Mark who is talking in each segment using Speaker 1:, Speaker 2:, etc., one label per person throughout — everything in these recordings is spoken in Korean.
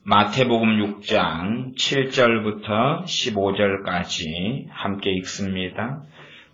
Speaker 1: 마태복음 6장 7절부터 15절까지 함께 읽습니다.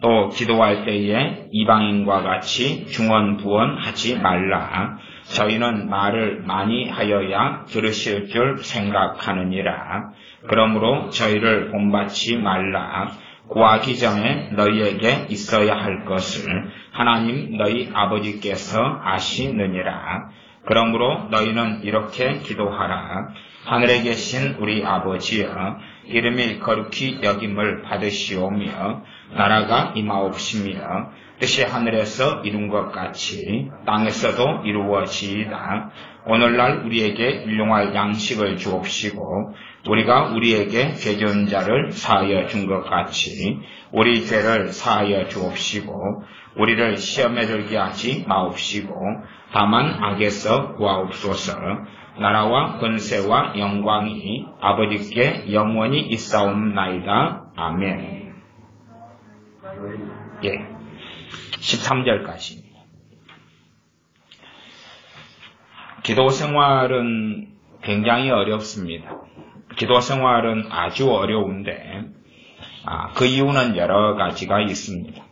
Speaker 1: 또 기도할 때에 이방인과 같이 중언부언하지 말라. 저희는 말을 많이 하여야 들으실 줄 생각하느니라. 그러므로 저희를 본받지 말라. 구하기 전에 너희에게 있어야 할 것을 하나님 너희 아버지께서 아시느니라. 그러므로 너희는 이렇게 기도하라. 하늘에 계신 우리 아버지여, 이름이 거룩히 여김을 받으시오며 나라가 임하옵시며 뜻이 하늘에서 이룬 것 같이 땅에서도 이루어지이다. 오늘날 우리에게 일용할 양식을 주옵시고 우리가 우리에게 죄 지은 자를 사하여 준 것 같이 우리 죄를 사하여 주옵시고 우리를 시험에 들게 하지 마옵시고 다만 악에서 구하옵소서. 나라와 권세와 영광이 아버지께 영원히 있사옵나이다. 아멘. 예, 13절까지. 기도 생활은 굉장히 어렵습니다. 기도 생활은 아주 어려운데 그 이유는 여러 가지가 있습니다.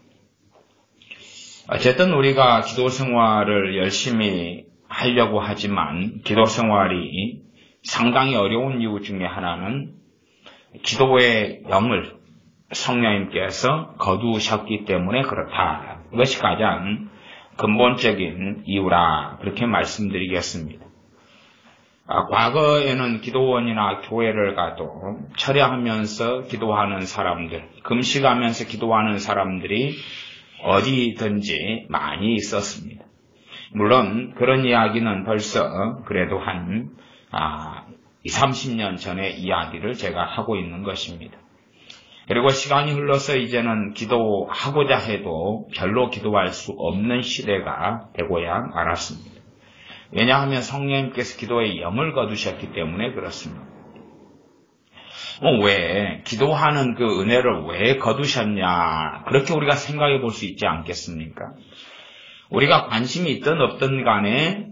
Speaker 1: 어쨌든 우리가 기도 생활을 열심히 하려고 하지만 기도 생활이 상당히 어려운 이유 중에 하나는 기도의 영을 성령님께서 거두셨기 때문에 그렇다. 이것이 가장 근본적인 이유라 그렇게 말씀드리겠습니다. 과거에는 기도원이나 교회를 가도 철야하면서 기도하는 사람들, 금식하면서 기도하는 사람들이 어디든지 많이 있었습니다. 물론 그런 이야기는 벌써 그래도 한 20-30년 전의 이야기를 제가 하고 있는 것입니다. 그리고 시간이 흘러서 이제는 기도하고자 해도 별로 기도할 수 없는 시대가 되고야 말았습니다. 왜냐하면 성령님께서 기도에 영을 거두셨기 때문에 그렇습니다. 왜 기도하는 그 은혜를 왜 거두셨냐, 그렇게 우리가 생각해 볼 수 있지 않겠습니까? 우리가 관심이 있든 없든 간에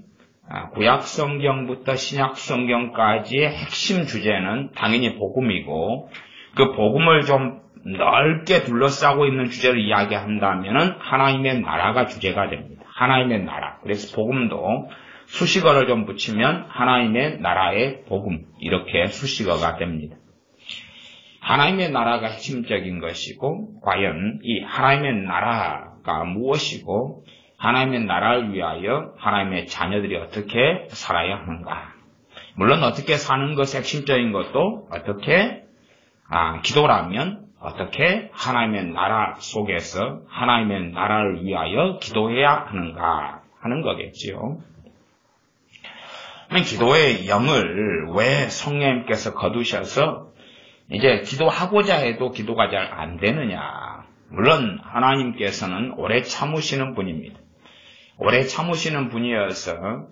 Speaker 1: 구약 성경부터 신약 성경까지의 핵심 주제는 당연히 복음이고, 그 복음을 좀 넓게 둘러싸고 있는 주제를 이야기한다면 하나님의 나라가 주제가 됩니다. 하나님의 나라. 그래서 복음도 수식어를 좀 붙이면 하나님의 나라의 복음, 이렇게 수식어가 됩니다. 하나님의 나라가 핵심적인 것이고, 과연 이 하나님의 나라가 무엇이고, 하나님의 나라를 위하여 하나님의 자녀들이 어떻게 살아야 하는가. 물론 어떻게 사는 것이 핵심적인 것도 어떻게 기도라면 어떻게 하나님의 나라 속에서 하나님의 나라를 위하여 기도해야 하는가 하는 거겠지요. 기도의 영을 왜 성령님께서 거두셔서 이제 기도하고자 해도 기도가 잘 안 되느냐. 물론 하나님께서는 오래 참으시는 분입니다. 오래 참으시는 분이어서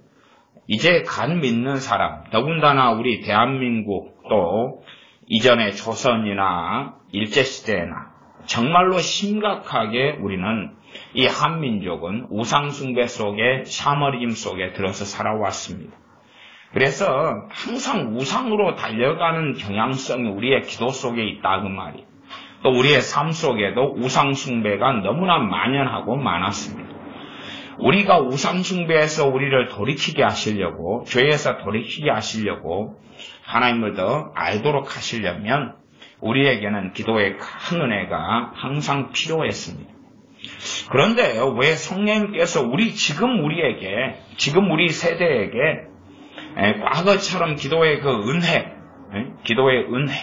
Speaker 1: 이제 갓 믿는 사람, 더군다나 우리 대한민국 또 이전의 조선이나 일제시대나 정말로 심각하게 우리는 이 한민족은 우상숭배 속에 샤머니즘 속에 들어서 살아왔습니다. 그래서 항상 우상으로 달려가는 경향성이 우리의 기도 속에 있다 그 말이에요. 또 우리의 삶 속에도 우상숭배가 너무나 만연하고 많았습니다. 우리가 우상숭배에서 우리를 돌이키게 하시려고, 죄에서 돌이키게 하시려고 하나님을 더 알도록 하시려면 우리에게는 기도의 큰 은혜가 항상 필요했습니다. 그런데 왜 성령님께서 지금 우리 세대에게 과거처럼 기도의 그 은혜, 기도의 은혜,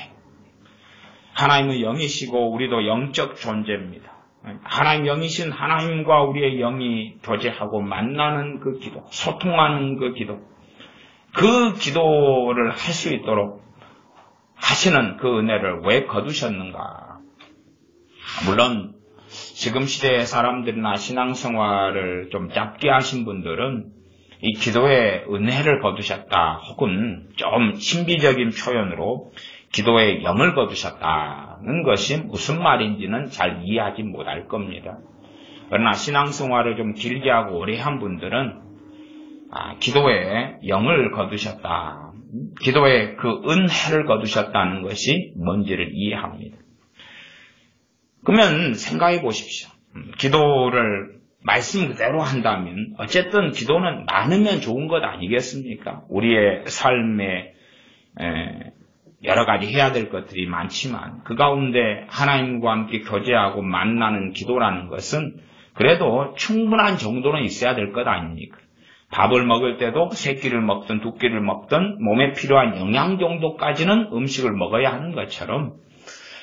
Speaker 1: 하나님은 영이시고 우리도 영적 존재입니다. 하나님 영이신 하나님과 우리의 영이 교제하고 만나는 그 기도, 소통하는 그 기도, 그 기도를 할 수 있도록 하시는 그 은혜를 왜 거두셨는가? 물론 지금 시대의 사람들이나 신앙생활을 좀 짧게 하신 분들은 이 기도의 은혜를 거두셨다, 혹은 좀 신비적인 표현으로 기도의 영을 거두셨다는 것이 무슨 말인지는 잘 이해하지 못할 겁니다. 그러나 신앙생활을 좀 길게 하고 오래 한 분들은 기도에 영을 거두셨다. 기도에 그 은혜를 거두셨다는 것이 뭔지를 이해합니다. 그러면 생각해 보십시오. 기도를 말씀 그대로 한다면 어쨌든 기도는 많으면 좋은 것 아니겠습니까? 우리의 삶에 여러 가지 해야 될 것들이 많지만 그 가운데 하나님과 함께 교제하고 만나는 기도라는 것은 그래도 충분한 정도는 있어야 될 것 아닙니까? 밥을 먹을 때도 세 끼를 먹든 두 끼를 먹든 몸에 필요한 영양 정도까지는 음식을 먹어야 하는 것처럼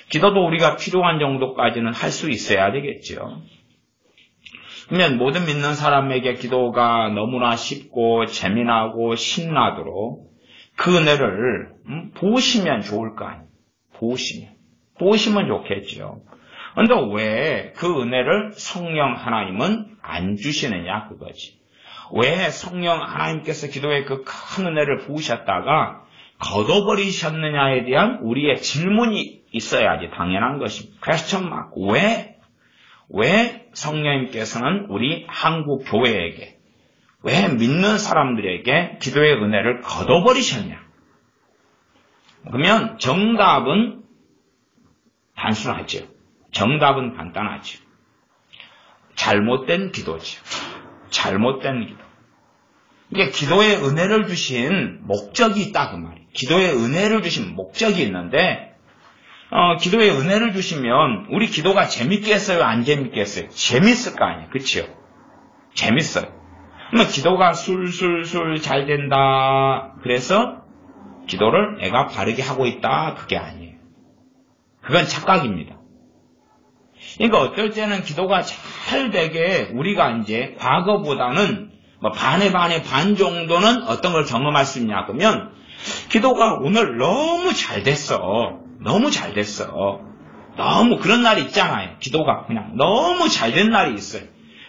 Speaker 1: 기도도 우리가 필요한 정도까지는 할 수 있어야 되겠죠. 그러면 모든 믿는 사람에게 기도가 너무나 쉽고 재미나고 신나도록 그 은혜를 부으시면 좋을 거 아니에요. 부으시면 좋겠죠. 그런데 왜 그 은혜를 성령 하나님은 안 주시느냐 그거지. 왜 성령 하나님께서 기도에 그 큰 은혜를 부으셨다가 걷어버리셨느냐에 대한 우리의 질문이 있어야지 당연한 것입니다. 그래서 왜 성령님께서는 우리 한국 교회에게, 왜 믿는 사람들에게 기도의 은혜를 걷어버리셨냐? 그러면 정답은 단순하죠. 정답은 간단하죠. 잘못된 기도죠. 잘못된 기도. 이게 기도의 은혜를 주신 목적이 있다 그 말이에요. 기도의 은혜를 주신 목적이 있는데 기도의 은혜를 주시면 우리 기도가 재밌겠어요? 안 재밌겠어요? 재밌을 거 아니에요. 그렇죠? 재밌어요. 그러면 기도가 술술술 잘 된다. 그래서 기도를 내가 바르게 하고 있다. 그게 아니에요. 그건 착각입니다. 그러니까 어떨 때는 기도가 잘 되게 우리가 이제 과거보다는 반의 반 정도는 어떤 걸 경험할 수 있냐 그러면 기도가 오늘 너무 잘 됐어. 너무 그런 날이 있잖아요. 기도가 그냥 너무 잘 된 날이 있어요.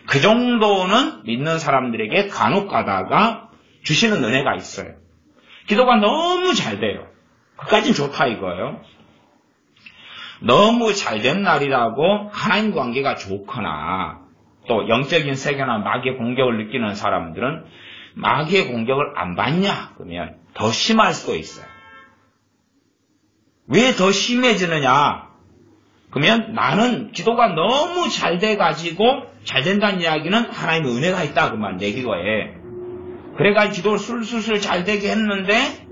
Speaker 1: 그 정도는 믿는 사람들에게 간혹 가다가 주시는 은혜가 있어요. 기도가 너무 잘 돼요. 그까진 좋다 이거예요. 너무 잘된 날이라고 하나님 관계가 좋거나 또 영적인 세계나 마귀의 공격을 느끼는 사람들은 마귀의 공격을 안 받냐? 그러면 더 심할 수도 있어요. 왜 더 심해지느냐? 그러면 나는 기도가 너무 잘 돼가지고 잘 된다는 이야기는 하나님의 은혜가 있다 그 말 내 기도에. 그래가지고 기도를 술술술 잘 되게 했는데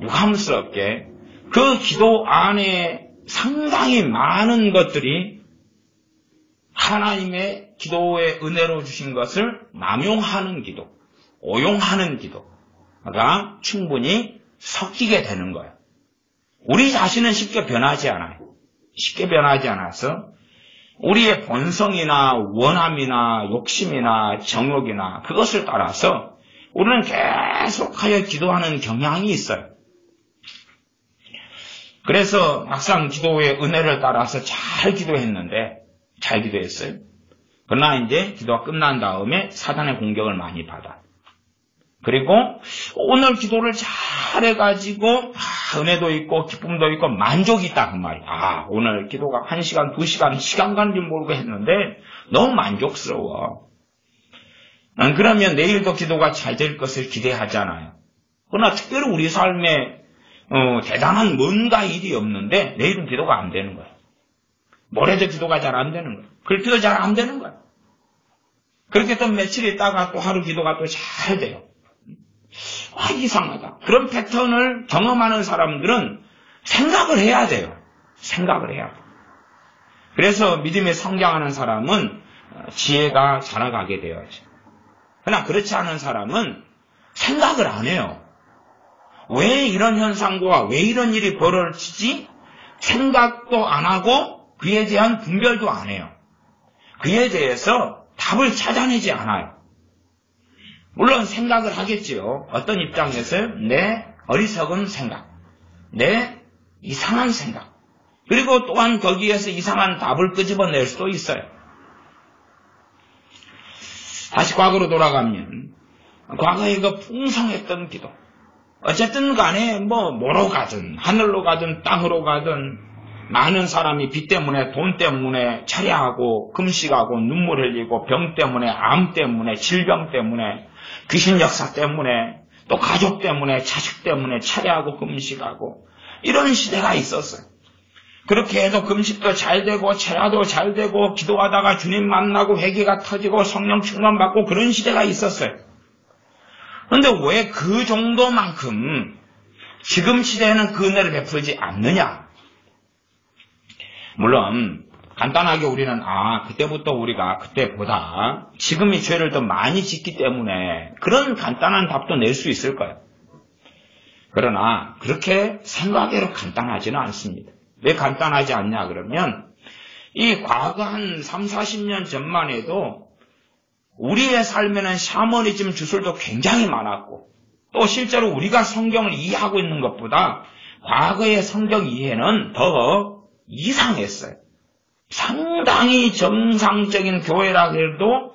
Speaker 1: 유감스럽게 그 기도 안에 상당히 많은 것들이 하나님의 기도의 은혜로 주신 것을 남용하는 기도, 오용하는 기도가 충분히 섞이게 되는 거예요. 우리 자신은 쉽게 변하지 않아요. 쉽게 변하지 않아서 우리의 본성이나 원함이나 욕심이나 정욕이나 그것을 따라서 우리는 계속하여 기도하는 경향이 있어요. 그래서 막상 기도의 은혜를 따라서 잘 기도했어요. 그러나 이제 기도가 끝난 다음에 사단의 공격을 많이 받아. 그리고 오늘 기도를 잘 해가지고 은혜도 있고 기쁨도 있고 만족이 있다 그 말이야. 오늘 기도가 1시간, 2시간, 시간 가는 줄 모르고 했는데 너무 만족스러워. 그러면 내일도 기도가 잘 될 것을 기대하잖아요. 그러나 특별히 우리 삶에 대단한 뭔가 일이 없는데 내일은 기도가 안 되는 거예요. 모레도 기도가 잘 안 되는 거예요. 그렇게도 잘 안 되는 거예요. 그렇게 또 며칠 있다가 또 하루 기도가 또 잘 돼요. 이상하다. 그런 패턴을 경험하는 사람들은 생각을 해야 돼요. 그래서 믿음에 성장하는 사람은 지혜가 자라가게 되어야죠. 그러나 그렇지 않은 사람은 생각을 안 해요. 왜 이런 현상과 왜 이런 일이 벌어지지? 생각도 안 하고 그에 대한 분별도 안 해요. 그에 대해서 답을 찾아내지 않아요. 물론 생각을 하겠지요. 어떤 입장에서 내 어리석은 생각, 내 이상한 생각, 그리고 또한 거기에서 이상한 답을 끄집어낼 수도 있어요. 다시 과거로 돌아가면 과거에 그 풍성했던 기도, 어쨌든 간에 뭐로 가든 하늘로 가든 땅으로 가든 많은 사람이 빚 때문에 돈 때문에 차려하고 금식하고 눈물 흘리고 병 때문에 암 때문에 질병 때문에 귀신 역사 때문에, 또 가족 때문에, 자식 때문에 차례하고 금식하고 이런 시대가 있었어요. 그렇게 해서 금식도 잘 되고 차례도 잘 되고 기도하다가 주님 만나고 회개가 터지고 성령 충만 받고 그런 시대가 있었어요. 그런데 왜 그 정도만큼 지금 시대에는 그 은혜를 베풀지 않느냐? 물론 간단하게 우리는 그때부터 우리가 그때보다 지금이 죄를 더 많이 짓기 때문에 그런 간단한 답도 낼 수 있을 거예요. 그러나 그렇게 생각외로 간단하지는 않습니다. 왜 간단하지 않냐 그러면 이 과거 한 3, 40년 전만 해도 우리의 삶에는 샤머니즘 주술도 굉장히 많았고 또 실제로 우리가 성경을 이해하고 있는 것보다 과거의 성경 이해는 더 이상했어요. 상당히 정상적인 교회라 해도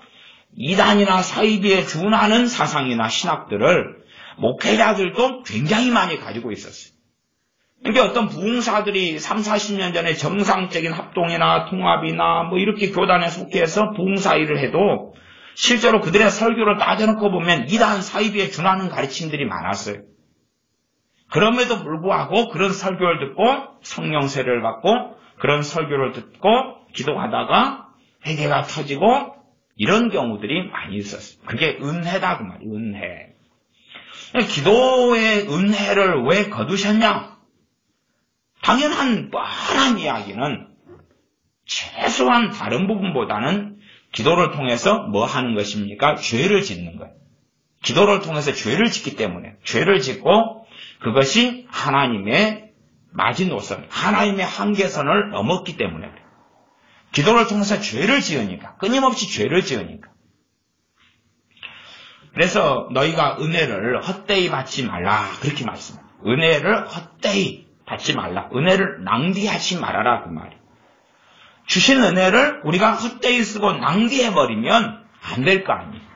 Speaker 1: 이단이나 사이비에 준하는 사상이나 신학들을 목회자들도 굉장히 많이 가지고 있었어요. 그러니까 어떤 부흥사들이 3, 40년 전에 정상적인 합동이나 통합이나 뭐 이렇게 교단에 속해서 부흥사 일을 해도 실제로 그들의 설교를 따져놓고 보면 이단 사이비에 준하는 가르침들이 많았어요. 그럼에도 불구하고 그런 설교를 듣고 성령 세례를 받고 그런 설교를 듣고 기도하다가 회개가 터지고 이런 경우들이 많이 있었어요. 그게 은혜다 그 말이에요. 은혜. 기도의 은혜를 왜 거두셨냐? 당연한 뻔한 이야기는 최소한 다른 부분보다는 기도를 통해서 뭐 하는 것입니까? 죄를 짓는 거예요. 기도를 통해서 죄를 짓기 때문에 죄를 짓고 그것이 하나님의 마지노선, 하나님의 한계선을 넘었기 때문에 그래요. 기도를 통해서 죄를 지으니까, 끊임없이 죄를 지으니까. 그래서 너희가 은혜를 헛되이 받지 말라 그렇게 말씀합니다. 은혜를 헛되이 받지 말라. 은혜를 낭비하지 말아라 그 말이에요. 주신 은혜를 우리가 헛되이 쓰고 낭비해버리면 안 될 거 아니에요.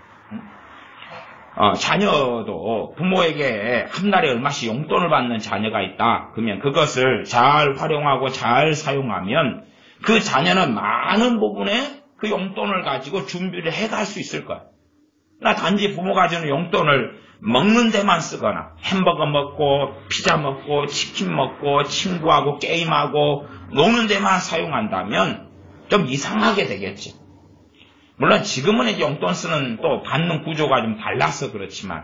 Speaker 1: 자녀도 부모에게 한 달에 얼마씩 용돈을 받는 자녀가 있다. 그러면 그것을 잘 활용하고 잘 사용하면 그 자녀는 많은 부분에 그 용돈을 가지고 준비를 해갈 수 있을 거예요. 나 단지 부모가 주는 용돈을 먹는 데만 쓰거나 햄버거 먹고 피자 먹고 치킨 먹고 친구하고 게임하고 노는 데만 사용한다면 좀 이상하게 되겠지. 물론 지금은 이제 용돈 쓰는 또 받는 구조가 좀 달라서 그렇지만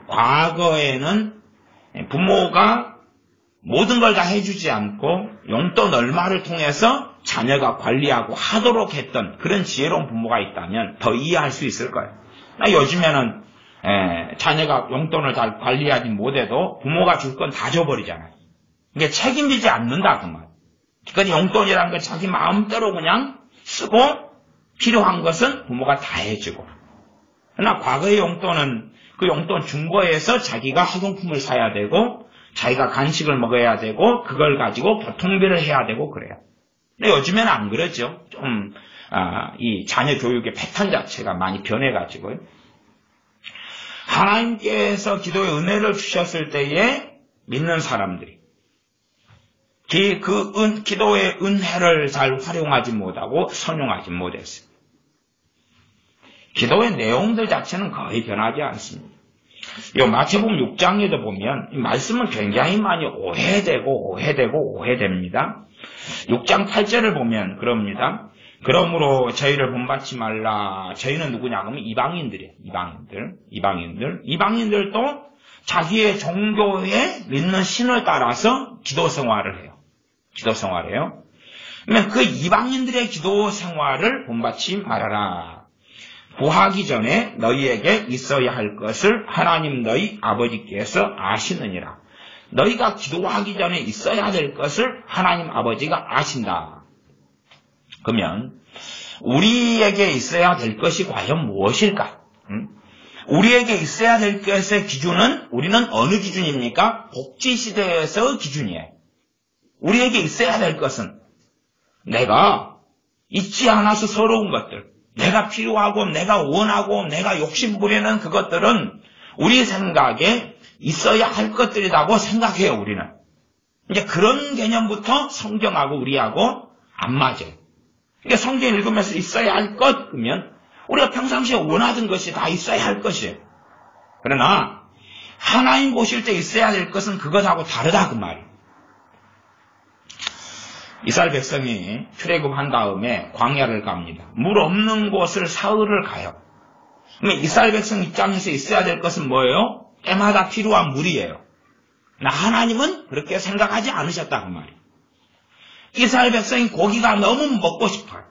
Speaker 1: 과거에는 부모가 모든 걸 다 해주지 않고 용돈 얼마를 통해서 자녀가 관리하고 하도록 했던 그런 지혜로운 부모가 있다면 더 이해할 수 있을 거예요. 요즘에는 자녀가 용돈을 잘 관리하지 못해도 부모가 줄 건 다 줘버리잖아요. 이게 책임지지 않는다 그 말. 그러니까 용돈이라는 건 자기 마음대로 그냥 쓰고 필요한 것은 부모가 다 해주고. 그러나 과거의 용돈은 그 용돈 준 거에서 자기가 학용품을 사야 되고 자기가 간식을 먹어야 되고 그걸 가지고 교통비를 해야 되고 그래요. 근데 요즘에는 안 그러죠. 좀 이 자녀 교육의 패턴 자체가 많이 변해가지고요. 하나님께서 기도의 은혜를 주셨을 때에 믿는 사람들이 기도의 은혜를 잘 활용하지 못하고 선용하지 못했어요. 기도의 내용들 자체는 거의 변하지 않습니다. 이 마태복음 6장에도 보면 이 말씀은 굉장히 많이 오해됩니다. 6장 8절을 보면 그럽니다. 그러므로 저희를 본받지 말라. 저희는 누구냐 하면 이방인들이에요. 이방인들도 자기의 종교에 믿는 신을 따라서 기도 생활을 해요. 그러면 그 이방인들의 기도 생활을 본받지 말아라. 구하기 전에 너희에게 있어야 할 것을 하나님 너희 아버지께서 아시느니라. 너희가 기도하기 전에 있어야 될 것을 하나님 아버지가 아신다. 그러면 우리에게 있어야 될 것이 과연 무엇일까? 우리에게 있어야 될 것의 기준은 우리는 어느 기준입니까? 복지시대에서 기준이에요. 우리에게 있어야 될 것은 내가 잊지 않아서 서러운 것들, 내가 필요하고 내가 원하고 내가 욕심부리는 그것들은 우리 생각에 있어야 할 것들이라고 생각해요. 우리는. 이제 그런 개념부터 성경하고 우리하고 안 맞아요. 그러니까 성경 읽으면서 있어야 할 것 그러면 우리가 평상시에 원하던 것이 다 있어야 할 것이에요. 그러나 하나님 보실 때 있어야 될 것은 그것하고 다르다 그 말이에요. 이스라엘 백성이 출애굽한 다음에 광야를 갑니다. 물 없는 곳을 사흘을 가요. 그러면 이스라엘 백성 입장에서 있어야 될 것은 뭐예요? 때마다 필요한 물이에요. 하나님은 그렇게 생각하지 않으셨다 그 말이에요. 이스라엘 백성이 고기가 너무 먹고 싶어요.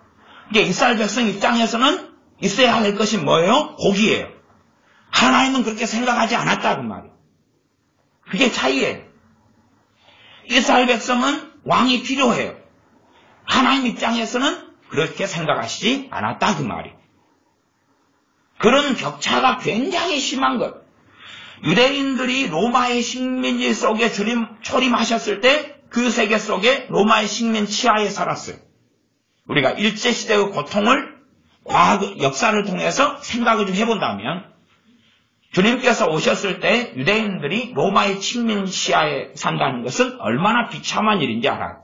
Speaker 1: 이게 이스라엘 백성 입장에서는 있어야 할 것이 뭐예요? 고기예요. 하나님은 그렇게 생각하지 않았다 그 말이에요. 그게 차이예요. 이스라엘 백성은 왕이 필요해요. 하나님 입장에서는 그렇게 생각하시지 않았다 그 말이에요. 그런 격차가 굉장히 심한 것. 유대인들이 로마의 식민지 속에 초림하셨을 때 그 세계 속에 로마의 식민 치하에 살았어요. 우리가 일제시대의 고통을 과거 역사를 통해서 생각을 좀 해본다면 주님께서 오셨을 때 유대인들이 로마의 식민 치하에 산다는 것은 얼마나 비참한 일인지 알아요.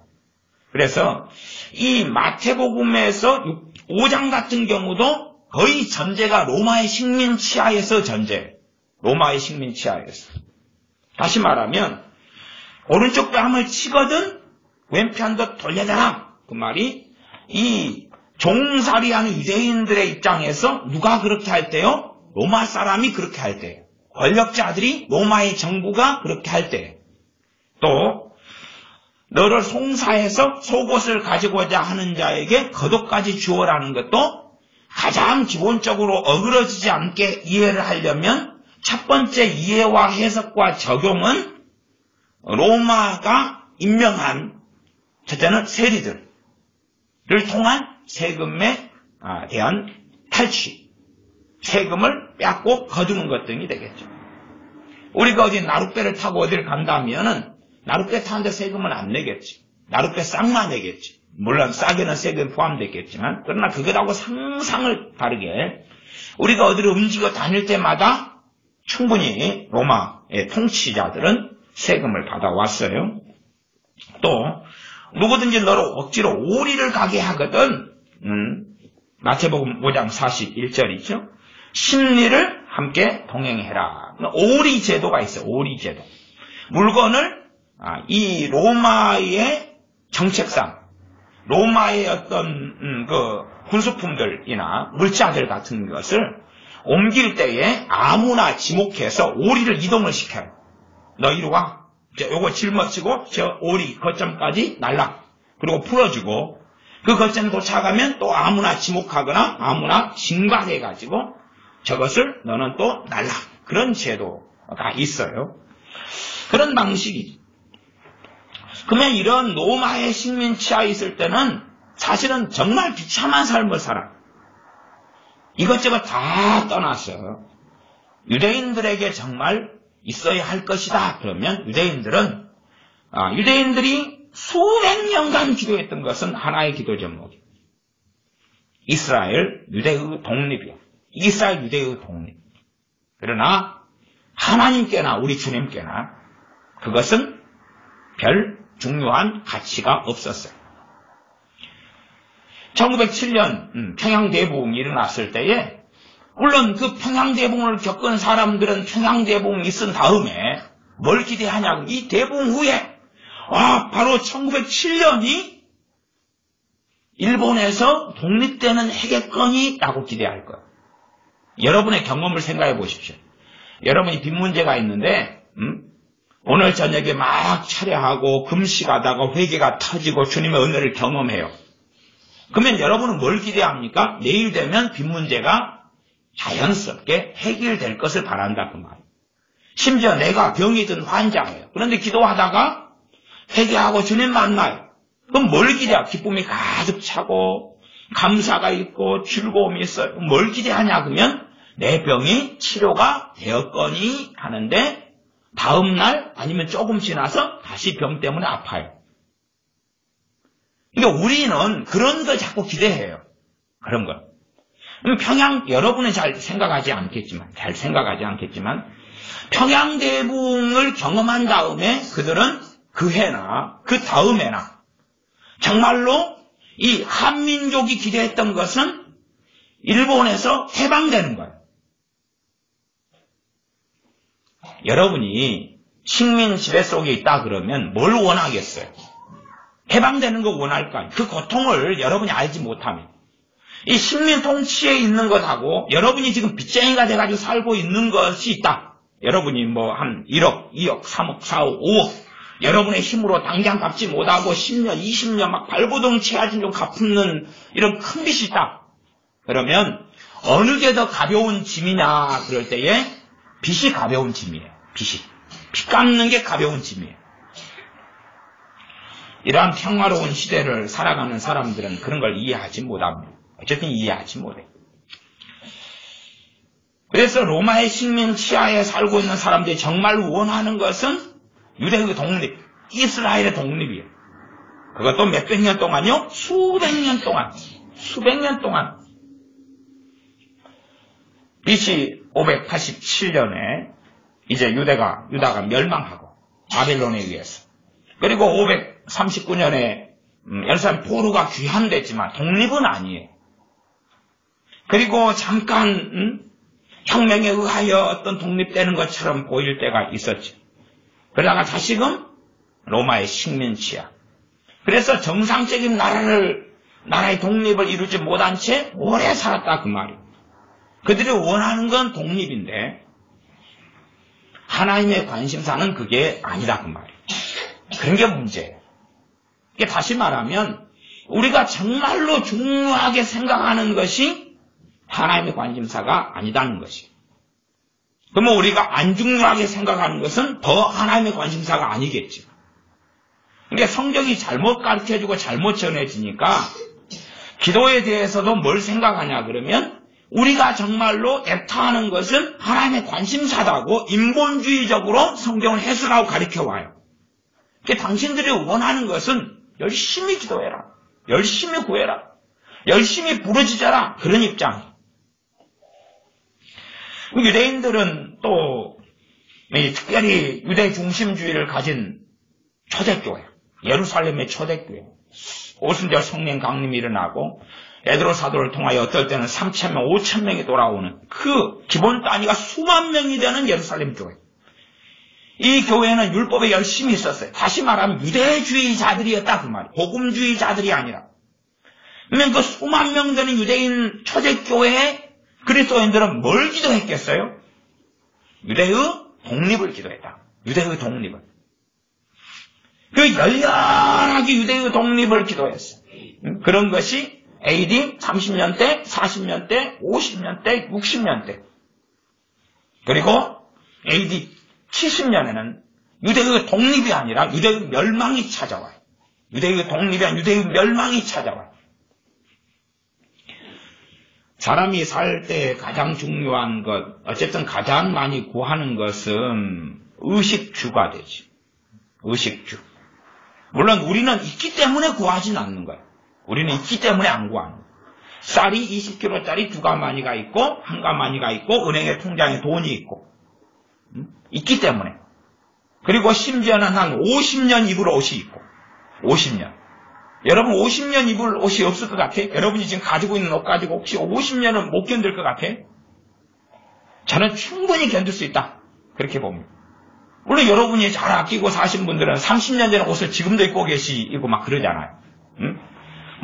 Speaker 1: 그래서 이 마태복음에서 5장 같은 경우도 거의 전제가 로마의 식민 치하에서 전제예요. 로마의 식민 치하에서. 다시 말하면 오른쪽 뺨을 치거든 왼편도 돌려달라. 그 말이 이 종살이하는 유대인들의 입장에서 누가 그렇게 할 때요? 로마 사람이 그렇게 할 때예요. 권력자들이 로마의 정부가 그렇게 할 때예요. 또 너를 송사해서 속옷을 가지고자 하는 자에게 겉옷까지 주어라는 것도 가장 기본적으로 어그러지지 않게 이해를 하려면 첫 번째 이해와 해석과 적용은 로마가 임명한 첫째는 세리들을 통한 세금에 대한 탈취, 세금을 뺏고 거두는 것 등이 되겠죠. 우리가 어디 나룻배를 타고 어디를 간다면은 나룻배 타는데 세금은 안 내겠지. 나룻배 싹만 내겠지. 물론 싸게는 세금 포함되겠지만 그러나 그것하고 상상을 다르게 우리가 어디를 움직여 다닐 때마다 충분히 로마의 통치자들은 세금을 받아왔어요. 또 누구든지 너를 억지로 오리를 가게 하거든 마태복음 5장 41절이죠. 심리를 함께 동행해라. 오리 제도가 있어요. 오리 제도. 물건을 이 로마의 정책상 로마의 어떤 그 군수품들이나 물자들 같은 것을 옮길 때에 아무나 지목해서 오리를 이동을 시켜요. 너 이리 와. 요거 짊어지고 저 오리 거점까지 날라. 그리고 풀어주고 그 거점 도착하면 또 아무나 지목하거나 아무나 징발해가지고 저것을 너는 또 날라. 그런 제도가 있어요. 그런 방식이죠. 그러면 이런 로마의 식민 치하에 있을 때는 사실은 정말 비참한 삶을 살아. 이것저것 다 떠났어요. 유대인들에게 정말 있어야 할 것이다. 그러면 유대인들이 수백 년간 기도했던 것은 하나의 기도 제목이에요. 이스라엘 유대의 독립이요. 이스라엘 유대의 독립. 그러나 하나님께나 우리 주님께나 그것은 별 중요한 가치가 없었어요. 1907년 평양대붕이 일어났을 때에 물론 그 평양대붕을 겪은 사람들은 평양대붕이 있은 다음에 뭘 기대하냐고 이 대붕 후에 바로 1907년이 일본에서 독립되는 해겠거니라고 기대할 거예요. 여러분의 경험을 생각해 보십시오. 여러분이 빚 문제가 있는데 오늘 저녁에 막 차려하고 금식하다가 회개가 터지고 주님의 은혜를 경험해요. 그러면 여러분은 뭘 기대합니까? 내일 되면 빚 문제가 자연스럽게 해결될 것을 바란다 그 말이에요. 심지어 내가 병이 든 환자예요. 그런데 기도하다가 회개하고 주님 만나요. 그럼 뭘 기대해요? 기쁨이 가득 차고 감사가 있고 즐거움이 있어요. 뭘 기대하냐 그러면 내 병이 치료가 되었거니 하는데 다음 날 아니면 조금 지나서 다시 병 때문에 아파요. 그러니까 우리는 그런 걸 자꾸 기대해요. 그런 거. 여러분은 잘 생각하지 않겠지만 평양대붕을 경험한 다음에 그들은 그 해나 그 다음에나 정말로 이 한민족이 기대했던 것은 일본에서 해방되는 거예요. 여러분이 식민 지배 속에 있다 그러면 뭘 원하겠어요? 해방되는 거 원할까요? 그 고통을 여러분이 알지 못하면. 이 식민 통치에 있는 것하고 여러분이 지금 빚쟁이가 돼가지고 살고 있는 것이 있다. 여러분이 뭐 한 1억, 2억, 3억, 4억, 5억 여러분의 힘으로 당장 갚지 못하고 10년, 20년 막 발버둥 채야지 좀 갚는 이런 큰 빚이 있다. 그러면 어느 게 더 가벼운 짐이냐 그럴 때에 빚이 가벼운 짐이에요. 빚이. 빚 갚는 게 가벼운 짐이에요. 이러한 평화로운 시대를 살아가는 사람들은 그런 걸 이해하지 못합니다. 어쨌든 이해하지 못해요. 그래서 로마의 식민 치하에 살고 있는 사람들이 정말 원하는 것은 유대의 독립, 이스라엘의 독립이에요. 그것도 몇백 년 동안요? 수백 년 동안. BC 587년에 이제 유다가 멸망하고 바벨론에 의해서. 그리고 539년에 예루살렘 포로가 귀환됐지만 독립은 아니에요. 그리고 잠깐 혁명에 의하여 어떤 독립되는 것처럼 보일 때가 있었죠. 그러다가 다시금 로마의 식민 치하. 그래서 정상적인 나라의 독립을 이루지 못한 채 오래 살았다 그 말이에요. 그들이 원하는 건 독립인데 하나님의 관심사는 그게 아니다 그 말이에요. 그런 게 문제예요. 이게 다시 말하면 우리가 정말로 중요하게 생각하는 것이 하나님의 관심사가 아니다는 것이에요. 그러면 우리가 안 중요하게 생각하는 것은 더 하나님의 관심사가 아니겠죠. 그러니까 성경이 잘못 가르쳐주고 잘못 전해지니까 기도에 대해서도 뭘 생각하냐 그러면 우리가 정말로 애타하는 것은 하나님의 관심사다고 인본주의적으로 성경을 해석하고 가르쳐와요. 그러니까 당신들이 원하는 것은 열심히 기도해라. 열심히 구해라. 열심히 부르짖어라. 그런 입장이에요. 유대인들은 또 특별히 유대 중심주의를 가진 초대교회, 예루살렘의 초대교회, 오순절 성령 강림이 일어나고 베드로 사도를 통하여 어떨 때는 3,000명, 5,000명이 돌아오는 그 기본 단위가 수만 명이 되는 예루살렘 교회. 이 교회는 율법에 열심히 있었어요. 다시 말하면 유대주의자들이었다 그 말이에요. 복음주의자들이 아니라. 그러면 그 수만 명 되는 유대인 초대교회에 그리스도인들은 뭘 기도했겠어요? 유대의 독립을 기도했다. 유대의 독립을. 그 열렬하게 유대의 독립을 기도했어. 그런 것이 AD 30년대, 40년대, 50년대, 60년대. 그리고 AD 70년에는 유대의 독립이 아니라 유대의 멸망이 찾아와요. 유대의 독립이 아니라 유대의 멸망이 찾아와요. 사람이 살 때 가장 중요한 것, 어쨌든 가장 많이 구하는 것은 의식주가 되지. 의식주. 물론 우리는 있기 때문에 구하지는 않는 거예요. 우리는 있기 때문에 안 구하는 거예요. 쌀이 20kg짜리 2가마니가 있고 1가마니가 있고 은행에 통장에 돈이 있고 있기 때문에. 그리고 심지어는 한 50년 입을 옷이 있고 50년. 여러분 50년 입을 옷이 없을 것 같아요? 여러분이 지금 가지고 있는 옷 가지고 혹시 50년은 못 견딜 것 같아요? 저는 충분히 견딜 수 있다. 그렇게 봅니다. 물론 여러분이 잘 아끼고 사신 분들은 30년 전에 옷을 지금도 입고 계시고 막 그러잖아요. 응?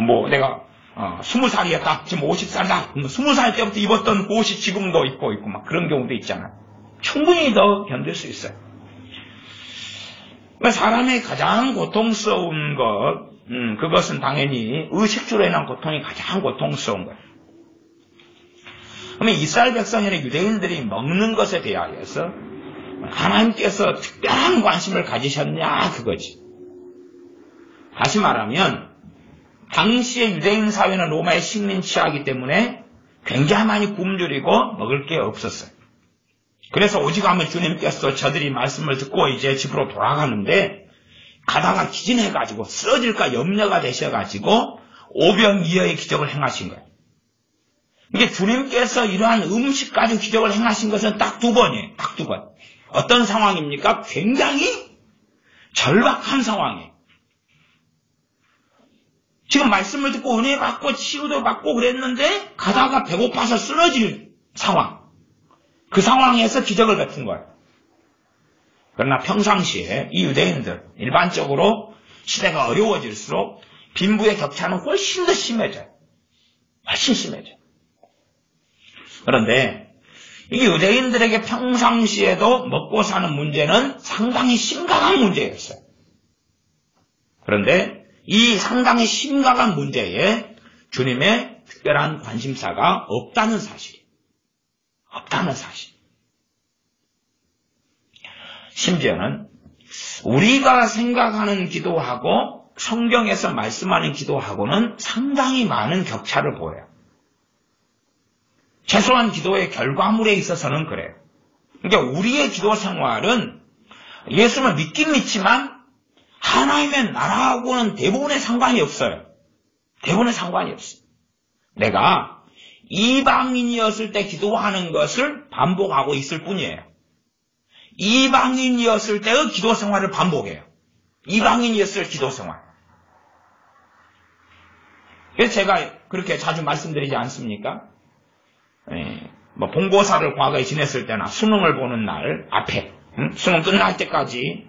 Speaker 1: 뭐 내가 20살이었다. 지금 50살이다. 20살 때부터 입었던 그 옷이 지금도 입고 있고 막 그런 경우도 있잖아요. 충분히 더 견딜 수 있어요. 사람의 가장 고통스러운 것, 그것은 당연히 의식주로 인한 고통이 가장 고통스러운 거예요. 그러면 이스라엘 백성이나 유대인들이 먹는 것에 대하여서 하나님께서 특별한 관심을 가지셨냐 그거지. 다시 말하면 당시의 유대인 사회는 로마의 식민 치하이기 때문에 굉장히 많이 굶주리고 먹을 게 없었어요. 그래서 오직하면 주님께서 저들이 말씀을 듣고 이제 집으로 돌아가는데 가다가 기진해가지고 쓰러질까 염려가 되셔가지고 오병이어의 기적을 행하신 거예요. 이게 주님께서 이러한 음식 가지고 기적을 행하신 것은 딱 2번이에요. 딱 2번. 어떤 상황입니까? 굉장히 절박한 상황이에요. 지금 말씀을 듣고 은혜 받고 치유도 받고 그랬는데 가다가 배고파서 쓰러질 상황. 그 상황에서 기적을 베푼 거예요. 그러나 평상시에 이 유대인들 일반적으로 시대가 어려워질수록 빈부의 격차는 훨씬 더 심해져요. 훨씬 심해져요. 그런데 이 유대인들에게 평상시에도 먹고 사는 문제는 상당히 심각한 문제였어요. 그런데 이 상당히 심각한 문제에 주님의 특별한 관심사가 없다는 사실이에요. 없다는 사실. 심지어는 우리가 생각하는 기도하고 성경에서 말씀하는 기도하고는 상당히 많은 격차를 보여요. 최소한 기도의 결과물에 있어서는 그래요. 그러니까 우리의 기도 생활은 예수를 믿긴 믿지만 하나님의 나라하고는 대부분의 상관이 없어요. 대부분의 상관이 없어요. 내가 이방인이었을 때 기도하는 것을 반복하고 있을 뿐이에요. 이방인이었을 때의 기도 생활을 반복해요. 이방인이었을 기도 생활. 그래서 제가 그렇게 자주 말씀드리지 않습니까? 본고사를 과거에 지냈을 때나 수능을 보는 날 앞에 수능 끝날 때까지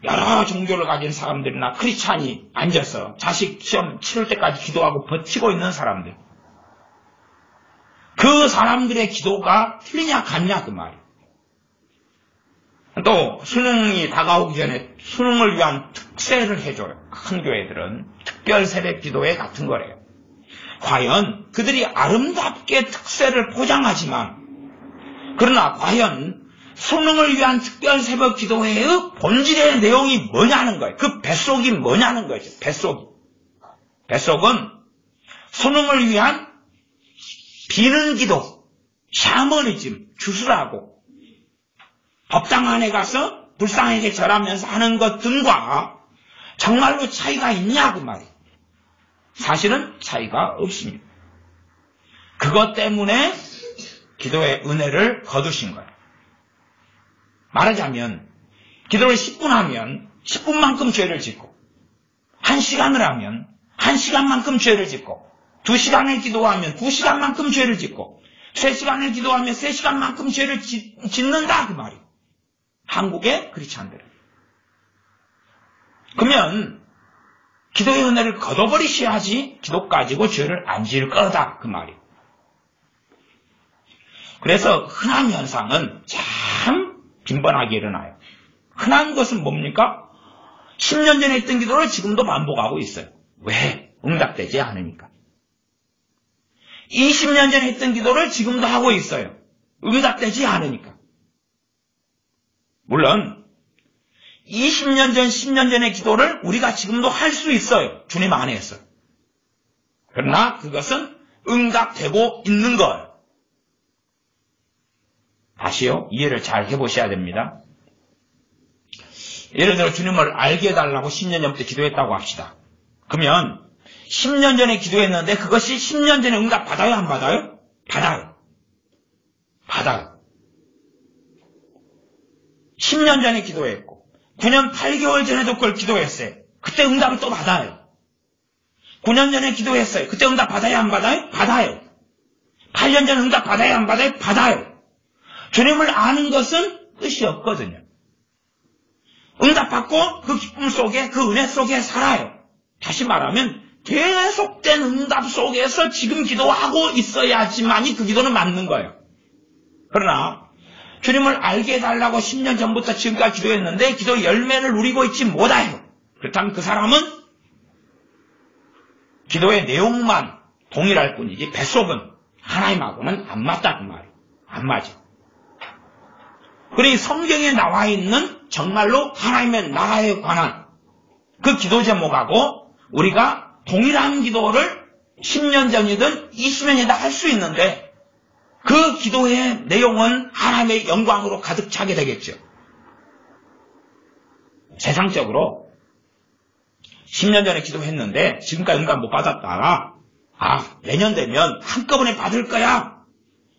Speaker 1: 여러 종교를 가진 사람들이나 크리스찬이 앉아서 자식 시험 치를 때까지 기도하고 버티고 있는 사람들. 그 사람들의 기도가 틀리냐 같냐 그 말이에요. 또 수능이 다가오기 전에 수능을 위한 특세를 해줘요. 큰 교회들은 특별 새벽 기도회 같은 거래요. 과연 그들이 아름답게 특세를 포장하지만 그러나 과연 수능을 위한 특별 새벽 기도회의 본질의 내용이 뭐냐는 거예요. 그 뱃속이 뭐냐는 거죠. 뱃속은 수능을 위한 비는 기도, 샤머니즘, 주술하고 법당 안에 가서 불상에게 절하면서 하는 것 등과 정말로 차이가 있냐 그 말이에요. 사실은 차이가 없습니다. 그것 때문에 기도의 은혜를 거두신 거예요. 말하자면 기도를 10분 하면 10분만큼 죄를 짓고 1시간을 하면 1시간만큼 죄를 짓고 2시간을 기도하면 2시간만큼 죄를 짓고 3시간을 기도하면 3시간만큼 죄를 짓는다 그 말이에요. 한국의 크리스찬들은. 그러면 기도의 은혜를 걷어버리셔야지 기도 가지고 죄를 안 지을 거다 그 말이에요. 그래서 흔한 현상은 참 빈번하게 일어나요. 흔한 것은 뭡니까? 10년 전에 했던 기도를 지금도 반복하고 있어요. 왜? 응답되지 않으니까. 20년 전에 했던 기도를 지금도 하고 있어요. 응답되지 않으니까. 물론 20년 전, 10년 전의 기도를 우리가 지금도 할 수 있어요. 주님 안에서. 그러나 그것은 응답되고 있는 거예요. 다시요. 이해를 잘 해보셔야 됩니다. 예를 들어 주님을 알게 해달라고 10년 전부터 기도했다고 합시다. 그러면 10년 전에 기도했는데 그것이 10년 전에 응답 받아요? 안 받아요? 받아요. 받아요. 10년 전에 기도했고 9년 8개월 전에도 그걸 기도했어요. 그때 응답을 또 받아요. 9년 전에 기도했어요. 그때 응답 받아요? 안 받아요? 받아요. 8년 전에 응답 받아요? 안 받아요? 받아요. 주님을 아는 것은 끝이 없거든요. 응답받고 그 기쁨 속에 그 은혜 속에 살아요. 다시 말하면 계속된 응답 속에서 지금 기도하고 있어야지만이 그 기도는 맞는 거예요. 그러나 주님을 알게 해달라고 10년 전부터 지금까지 기도했는데 기도 열매를 누리고 있지 못해요. 그렇다면 그 사람은 기도의 내용만 동일할 뿐이지 뱃속은 하나님하고는 안 맞다 그 말이에요. 안 맞아. 그러니 성경에 나와 있는 정말로 하나님의 나라에 관한 그 기도 제목하고 우리가 동일한 기도를 10년 전이든 20년이든 할 수 있는데 그 기도의 내용은 하나님의 영광으로 가득 차게 되겠죠. 세상적으로 10년 전에 기도했는데 지금까지 응답 못 받았다가 내년 되면 한꺼번에 받을 거야.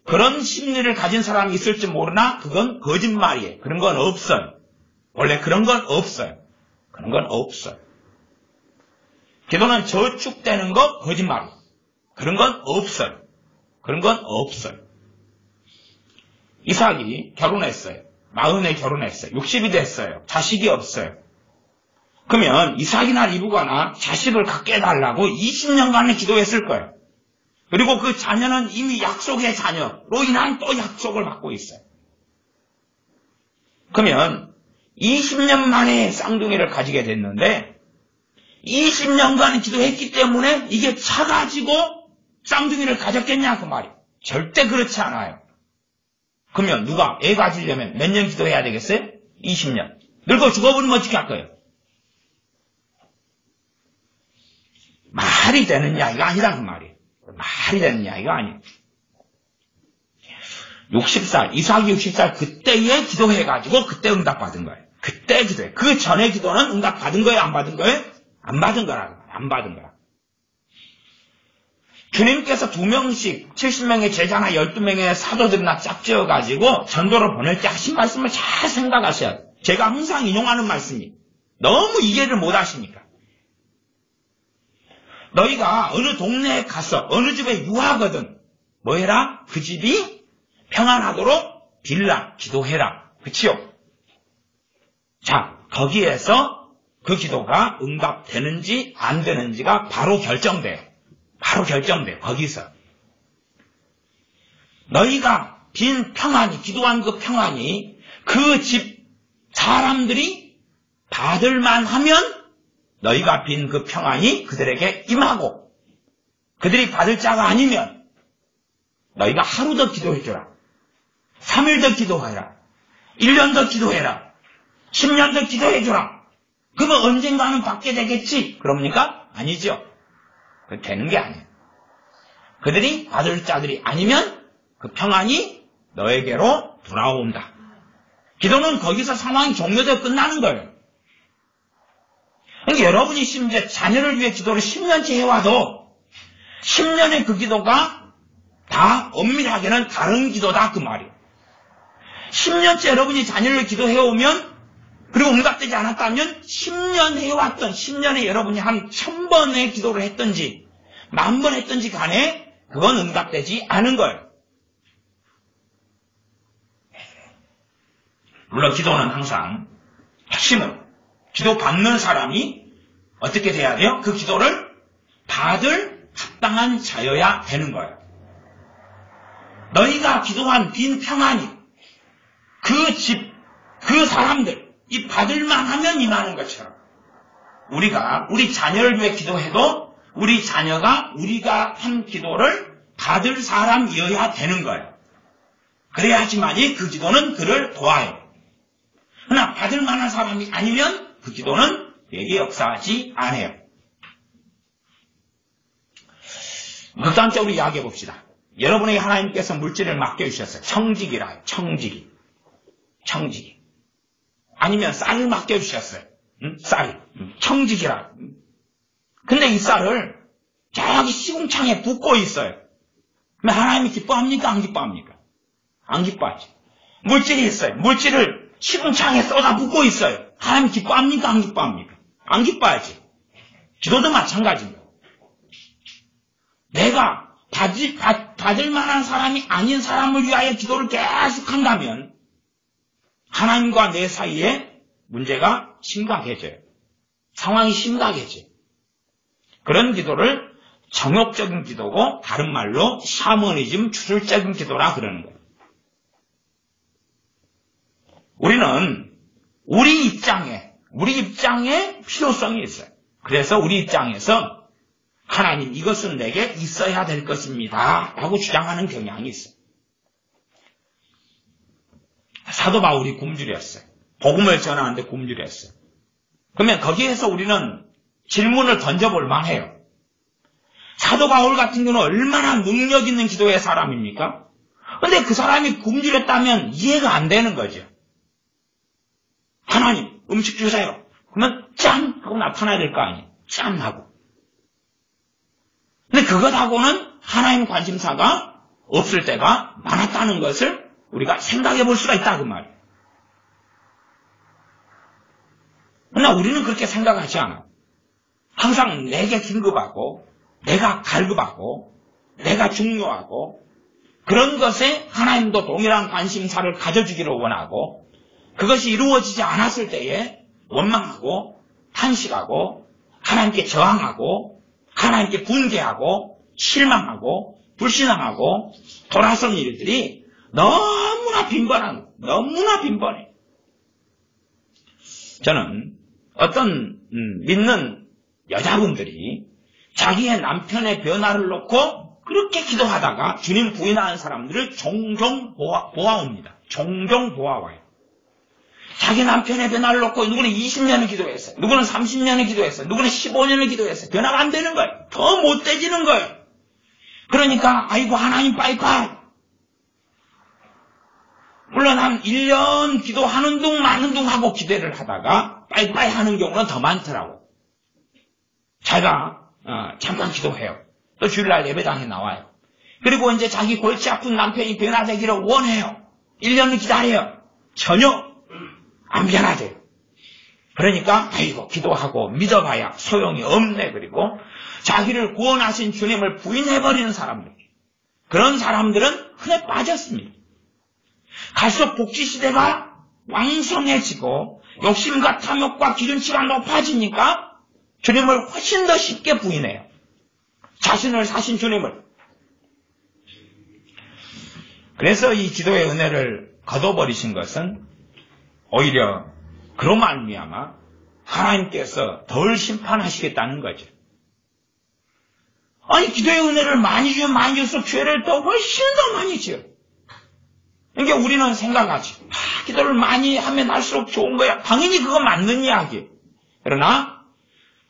Speaker 1: 그런 심리를 가진 사람이 있을지 모르나 그건 거짓말이에요. 그런 건 없어요. 원래 그런 건 없어요. 그런 건 없어요. 기도는 저축되는 거 거짓말이에요. 그런 건 없어요. 그런 건 없어요. 이삭이 결혼했어요. 40에 결혼했어요. 60이 됐어요. 자식이 없어요. 그러면 이삭이나 리브가나 자식을 갖게 해달라고 20년간을 기도했을 거예요. 그리고 그 자녀는 이미 약속의 자녀로 인한 또 약속을 받고 있어요. 그러면 20년 만에 쌍둥이를 가지게 됐는데 20년간 기도했기 때문에 이게 차가지고 쌍둥이를 가졌겠냐 그 말이에요. 절대 그렇지 않아요. 그러면 누가 애 가지려면 몇 년 기도해야 되겠어요? 20년. 늙어 죽어버리면 어떻게 할 거예요? 말이 되는 이야기가 아니다 그 말이에요. 말이 되는 이야기가 아니에요. 60살, 이삭이 60살 그때에 기도해가지고 그때 응답받은 거예요. 그때 기도해. 그 전에 기도는 응답받은 거예요? 안 받은 거예요? 안 받은 거라고. 안 받은 거라. 주님께서 2명씩 70명의 제자나 12명의 사도들이나 짝지어가지고 전도를 보낼 때 하신 말씀을 잘 생각하셔야 돼요. 제가 항상 인용하는 말씀이 너무 이해를 못 하시니까. 너희가 어느 동네에 가서 어느 집에 유하거든 뭐 해라? 그 집이 평안하도록 빌라 기도해라. 그치요? 자, 거기에서 그 기도가 응답되는지 안 되는지가 바로 결정돼요. 바로 결정돼요. 거기서. 너희가 빈 평안이, 기도한 그 평안이 그 집 사람들이 받을만 하면 너희가 빈 그 평안이 그들에게 임하고 그들이 받을 자가 아니면 너희가 하루 더 기도해줘라. 3일 더 기도해라. 1년 더 기도해라. 10년 더 기도해줘라. 그러면 언젠가는 받게 되겠지. 그럽니까? 아니죠. 그 되는 게 아니에요. 그들이 받을 자들이 아니면 그 평안이 너에게로 돌아온다. 기도는 거기서 상황이 종료되어 끝나는 거예요. 그러니까 여러분이 심지어 자녀를 위해 기도를 10년째 해와도 10년의 그 기도가 다 엄밀하게는 다른 기도다 그 말이에요. 10년째 여러분이 자녀를 기도해오면 그리고 응답되지 않았다면 10년 해왔던 10년에 여러분이 한 1000번의 기도를 했든지 10,000번 했든지 간에 그건 응답되지 않은 거예요. 물론 기도는 항상 핵심은 기도 받는 사람이 어떻게 돼야 돼요? 그 기도를 받을 합당한 자여야 되는 거예요. 너희가 기도한 빈 평안이 그 집, 그 사람들 이 받을만 하면 임하는 것처럼 우리가 우리 자녀를 위해 기도해도 우리 자녀가 우리가 한 기도를 받을 사람이어야 되는 거예요. 그래야지만이 그 기도는 그를 도와요. 그러나 받을 만한 사람이 아니면 그 기도는 되게 역사하지 않아요. 극단적으로 이야기해 봅시다. 여러분에게 하나님께서 물질을 맡겨주셨어요. 청지기라, 청지기. 아니면 쌀을 맡겨주셨어요. 쌀, 청지기라. 근데 이 쌀을 저기 시궁창에 붓고 있어요. 그럼 하나님이 기뻐합니까? 안 기뻐합니까? 안 기뻐하지. 물질이 있어요. 물질을 시궁창에 쏟아 붓고 있어요. 하나님이 기뻐합니까? 안 기뻐합니까? 안 기뻐하지. 기도도 마찬가지입니다. 내가 받을 만한 사람이 아닌 사람을 위하여 기도를 계속 한다면 하나님과 내 사이에 문제가 심각해져요. 상황이 심각해져요. 그런 기도를 정욕적인 기도고 다른 말로 샤머니즘 주술적인 기도라 그러는 거예요. 우리는 우리 입장에 필요성이 있어요. 그래서 우리 입장에서 하나님 이것은 내게 있어야 될 것입니다 라고 주장하는 경향이 있어요. 사도 바울이 굶주렸어요. 복음을 전하는데 굶주렸어요. 그러면 거기에서 우리는 질문을 던져볼 만해요. 사도 바울 같은 경우는 얼마나 능력 있는 기도의 사람입니까? 근데 그 사람이 굶주렸다면 이해가 안 되는 거죠. 하나님 음식 주세요. 그러면 짠! 하고 나타나야 될 거 아니에요. 짠! 하고. 근데 그것하고는 하나님 관심사가 없을 때가 많았다는 것을 우리가 생각해 볼 수가 있다 그 말이에요. 그러나 우리는 그렇게 생각하지 않아요. 항상 내게 긴급하고 내가 갈급하고 내가 중요하고 그런 것에 하나님도 동일한 관심사를 가져주기를 원하고 그것이 이루어지지 않았을 때에 원망하고 탄식하고 하나님께 저항하고 하나님께 분개하고 실망하고 불신앙하고 돌아선 일들이 너무나 빈번해. 저는 어떤 믿는 여자분들이 자기의 남편의 변화를 놓고 그렇게 기도하다가 주님 부인하는 사람들을 종종 보아옵니다. 종종 보아와요. 자기 남편의 변화를 놓고 누구는 20년을 기도했어요. 누구는 30년을 기도했어요. 누구는 15년을 기도했어요. 변화가 안 되는 거예요. 더 못돼지는 거예요. 그러니까 아이고 하나님 빠이빠이. 물론 한 1년 기도하는 둥 마는 둥 하고 기대를 하다가 빠이빠이 하는 경우는 더 많더라고요. 제가 잠깐 기도해요. 또 주일날 예배당에 나와요. 그리고 이제 자기 골치 아픈 남편이 변화되기를 원해요. 1년을 기다려요. 전혀 안 변화돼요. 그러니까 아이고 기도하고 믿어봐야 소용이 없네. 그리고 자기를 구원하신 주님을 부인해버리는 사람들, 그런 사람들은 흔해 빠졌습니다. 갈수록 복지시대가 왕성해지고 욕심과 탐욕과 기준치가 높아지니까 주님을 훨씬 더 쉽게 부인해요. 자신을 사신 주님을. 그래서 이 기도의 은혜를 거둬버리신 것은 오히려 그로 말미암아 하나님께서 덜 심판하시겠다는 거죠. 아니 기도의 은혜를 많이 줄수록 죄를 더 훨씬 더 많이 지어요. 그러니까 우리는 생각하지. 기도를 많이 하면 할수록 좋은 거야. 당연히 그거 맞는 이야기. 그러나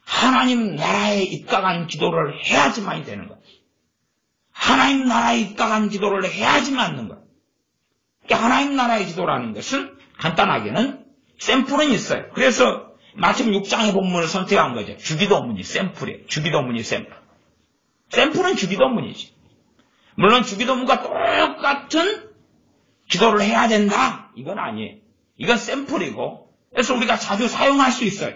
Speaker 1: 하나님 나라에 입각한 기도를 해야지만이 되는 거야. 하나님 나라에 입각한 기도를 해야지 맞는 거야. 그러니까 하나님 나라의 기도라는 것은 간단하게는 샘플은 있어요. 그래서 마침 6장의 본문을 선택한 거죠. 주기도문이 샘플이에요. 주기도문이 샘플. 샘플은 주기도문이지. 물론 주기도문과 똑같은 기도를 해야 된다. 이건 아니에요. 이건 샘플이고 그래서 우리가 자주 사용할 수 있어요.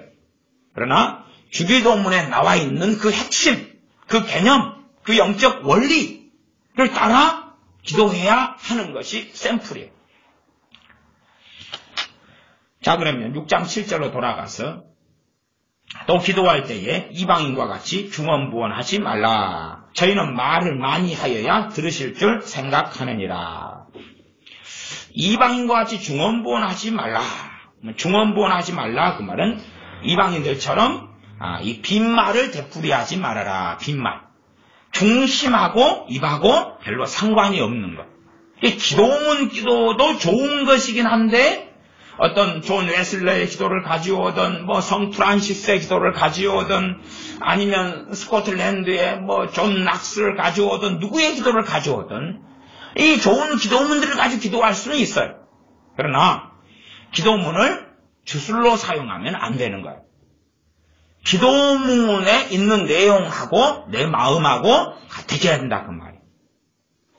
Speaker 1: 그러나 주기도문에 나와 있는 그 핵심, 그 개념, 그 영적 원리를 따라 기도해야 하는 것이 샘플이에요. 자, 그러면 6장 7절로 돌아가서 또 기도할 때에 이방인과 같이 중언부언하지 말라. 저희는 말을 많이 하여야 들으실 줄 생각하느니라. 이방인과 같이 중언부언하지 말라. 중언부언하지 말라. 그 말은 이방인들처럼 이 빈말을 되풀이하지 말아라. 빈말. 중심하고 입하고 별로 상관이 없는 것. 기도문 기도도 좋은 것이긴 한데 어떤 존 웨슬레의 기도를 가져오든 성 프란시스의 기도를 가져오든 아니면 스코틀랜드의 존 낙스를 가져오든 누구의 기도를 가져오든 이 좋은 기도문들을 가지고 기도할 수는 있어요. 그러나 기도문을 주술로 사용하면 안 되는 거예요. 기도문에 있는 내용하고 내 마음하고 같아져야 된다 그 말이에요.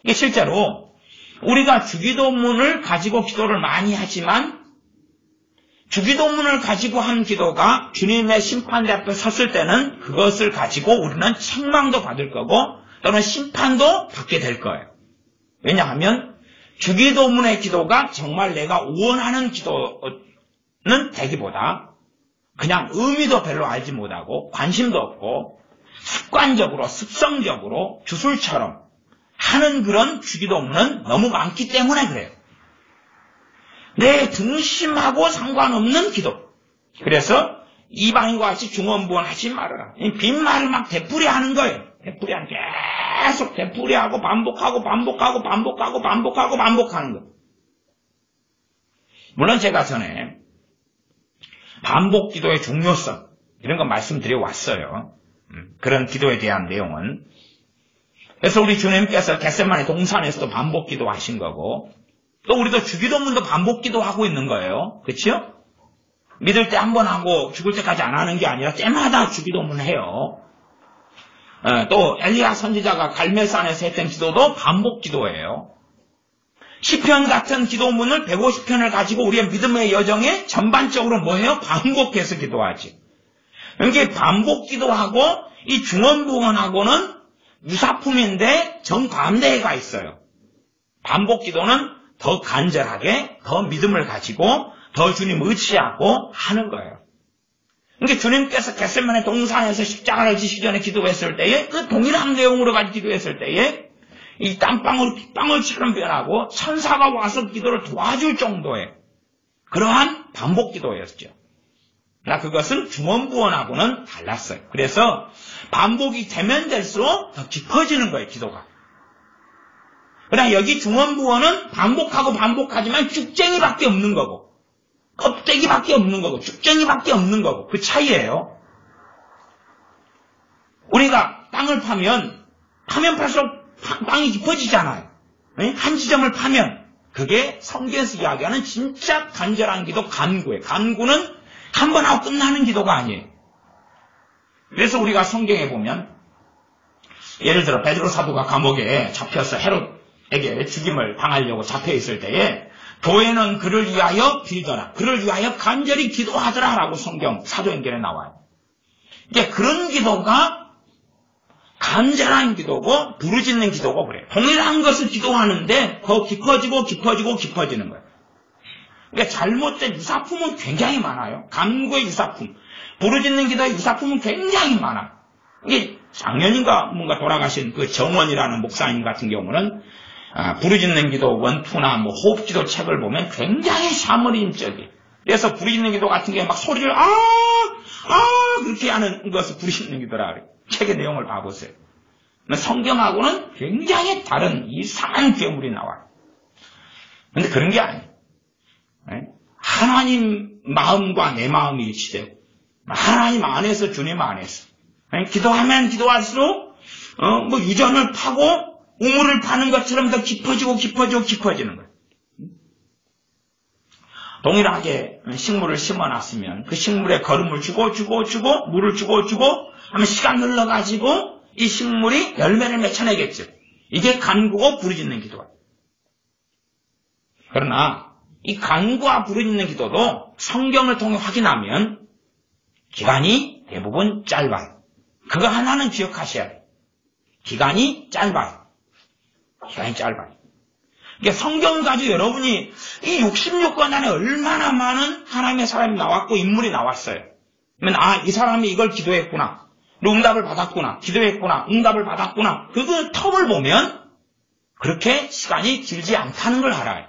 Speaker 1: 이게 실제로 우리가 주기도문을 가지고 기도를 많이 하지만 주기도문을 가지고 한 기도가 주님의 심판대 앞에 섰을 때는 그것을 가지고 우리는 책망도 받을 거고 또는 심판도 받게 될 거예요. 왜냐하면 주기도문의 기도가 정말 내가 원하는 기도는 되기보다 그냥 의미도 별로 알지 못하고 관심도 없고 습관적으로 습성적으로 주술처럼 하는 그런 주기도문은 너무 많기 때문에 그래요. 내 등심하고 상관없는 기도. 그래서 이방인과 같이 중언부언하지 말아라. 빈말을 막 되풀이하는 거예요. 계속 되풀이하고 반복하는 거. 물론 제가 전에 반복 기도의 중요성 이런 거 말씀드려 왔어요. 그런 기도에 대한 내용은. 그래서 우리 주님께서 겟세마네 동산에서도 반복 기도하신 거고 또 우리도 주기도문도 반복 기도하고 있는 거예요. 그렇죠? 믿을 때 한 번 하고 죽을 때까지 안 하는 게 아니라 때마다 주기도문 해요. 또 엘리야 선지자가 갈멜산에서 했던 기도도 반복 기도예요. 시편 같은 기도문을 150편을 가지고 우리의 믿음의 여정에 전반적으로 뭐예요? 반복해서 기도하지. 이게 반복 기도하고 이 중언부언하고는 유사품인데 정반대가 있어요. 반복 기도는 더 간절하게, 더 믿음을 가지고, 더 주님 의지하고 하는 거예요. 그러니까 주님께서 겟세마네 동산에서 십자가를 지시기 전에 기도했을 때에 그 동일한 내용으로 가지고 기도했을 때에 이 땀방울 빗방울처럼 변하고 천사가 와서 기도를 도와줄 정도의 그러한 반복 기도였죠. 그러나 그것은 중언부언하고는 달랐어요. 그래서 반복이 되면 될수록 더 깊어지는 거예요, 기도가. 그러나 여기 중언부언은 반복하고 반복하지만 쭉쟁이밖에 없는 거고 껍데기밖에 없는 거고 쭉쟁이밖에 없는 거고 그 차이예요. 우리가 땅을 파면 팔수록 땅이 깊어지잖아요. 한 지점을 파면 그게 성경에서 이야기하는 진짜 간절한 기도, 간구예요. 간구는 한 번 하고 끝나는 기도가 아니에요. 그래서 우리가 성경에 보면 예를 들어 베드로 사도가 감옥에 잡혀서 헤롯에게 죽임을 당하려고 잡혀있을 때에 교회는 그를 위하여 빌더라. 그를 위하여 간절히 기도하더라 라고 성경 사도행전에 나와요. 이게 그런 기도가 간절한 기도고 부르짖는 기도고 그래요. 동일한 것을 기도하는데 더 깊어지는 거예요. 그러니까 잘못된 유사품은 굉장히 많아요. 간구의 유사품, 부르짖는 기도의 유사품은 굉장히 많아요. 이게 작년인가 뭔가 돌아가신 그 정원이라는 목사님 같은 경우는 부르짖는 기도 원투나 뭐 호흡기도 책을 보면 굉장히 샤머린적이에요. 그래서 부르짖는 기도 같은 게 막 소리를 그렇게 하는 것을 부르짖는 기도라 그래요. 책의 내용을 봐보세요. 성경하고는 굉장히 다른 이상한 괴물이 나와요. 그런데 그런 게 아니에요. 하나님 마음과 내 마음이 일치되고 하나님 안에서 주님 안에서 기도하면 기도할수록 유전을 파고 우물을 파는 것처럼 더 깊어지는 거예요. 동일하게 식물을 심어놨으면 그 식물에 거름을 주고 물을 주고 하면 시간 흘러가지고 이 식물이 열매를 맺혀내겠죠. 이게 간구고 부르짖는 기도예요. 그러나 이 간구와 부르짖는 기도도 성경을 통해 확인하면 기간이 대부분 짧아요. 그거 하나는 기억하셔야 돼요. 기간이 짧아요. 그러니까 성경 가지고 여러분이 이 66권 안에 얼마나 많은 하나님의 사람이 나왔고 인물이 나왔어요. 그러면 이 사람이 이걸 기도했구나. 응답을 받았구나. 기도했구나. 응답을 받았구나. 그 텀을 보면 그렇게 시간이 길지 않다는 걸 알아요.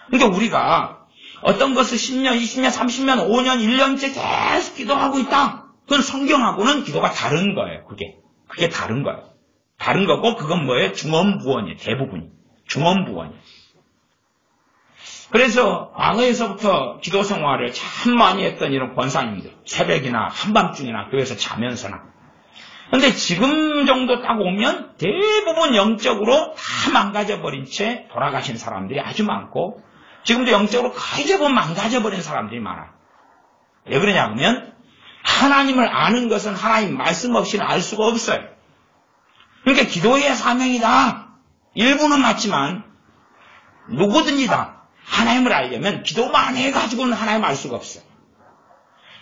Speaker 1: 그러니까 우리가 어떤 것을 10년, 20년, 30년, 5년, 1년째 계속 기도하고 있다. 그건 성경하고는 기도가 다른 거예요. 그게 다른 거예요. 다른 거고 그건 뭐예요? 중언부언이에요. 대부분이. 중언부언이에요. 그래서 과거에서부터 기도 생활을 참 많이 했던 이런 권사님들, 새벽이나 한밤중이나 교회에서 자면서나. 근데 지금 정도 딱 오면 대부분 영적으로 다 망가져버린 채 돌아가신 사람들이 아주 많고 지금도 영적으로 거의 대부분 망가져버린 사람들이 많아요. 왜 그러냐면 하나님을 아는 것은 하나님 말씀 없이는 알 수가 없어요. 그러니까 기도의 사명이다. 일부는 맞지만 누구든지 다 하나님을 알려면 기도만 해가지고는 하나님을 알 수가 없어요.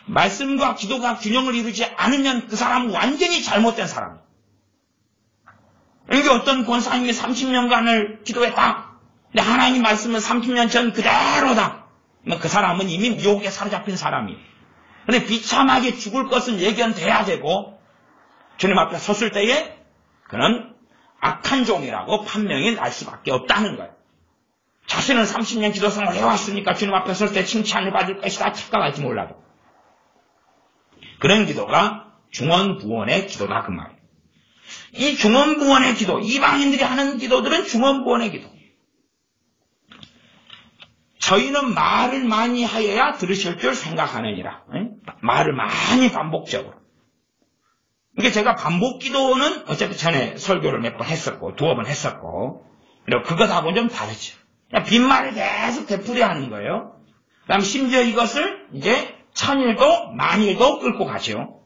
Speaker 1: 말씀과 기도가 균형을 이루지 않으면 그 사람은 완전히 잘못된 사람이에요. 그러니까 어떤 권사님이 30년간을 기도했다. 근데 하나님 말씀은 30년 전 그대로다. 그 사람은 이미 미혹에 사로잡힌 사람이에요. 그런데 비참하게 죽을 것은 예견돼야 되고 주님 앞에 섰을 때에 그는 악한 종이라고 판명이 날 수밖에 없다는 거예요. 자신은 30년 기도생활을 해왔으니까 주님 앞에 설 때 칭찬을 받을 것이다 착각할지 몰라도 그런 기도가 중언부언의 기도다 그 말이에요. 이 중언부언의 기도, 이방인들이 하는 기도들은 중언부언의 기도. 저희는 말을 많이 하여야 들으실 줄 생각하느니라. 말을 많이 반복적으로. 그러니까 제가 반복 기도는 어차피 전에 설교를 몇 번 했었고 두어 번 했었고 그리고 그것하고는 좀 다르죠. 그냥 빈말을 계속 되풀이하는 거예요. 그다음 심지어 이것을 이제 천일도 만일도 끌고 가죠.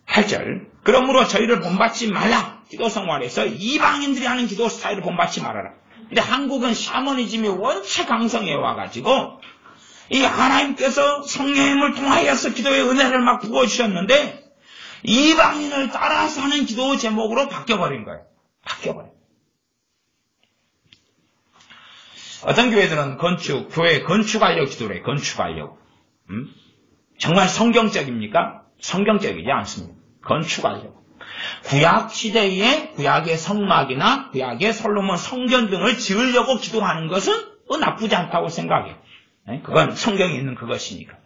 Speaker 1: 8절 그러므로 저희를 본받지 말라. 기도 생활에서 이방인들이 하는 기도 스타일을 본받지 말아라. 근데 한국은 샤머니즘이 원체 강성해 와가지고 이 하나님께서 성령님을 통하여서 기도의 은혜를 막 부어주셨는데 이방인을 따라서 하는 기도 제목으로 바뀌어버린 거예요. 바뀌어버린 거예요. 어떤 교회들은 교회 건축하려고 기도를 해요. 건축하려고. 정말 성경적입니까? 성경적이지 않습니다. 건축하려고. 구약 시대에 구약의 성막이나 구약의 솔로몬 성전 등을 지으려고 기도하는 것은 나쁘지 않다고 생각해요. 그건 성경에 있는 그것이니까.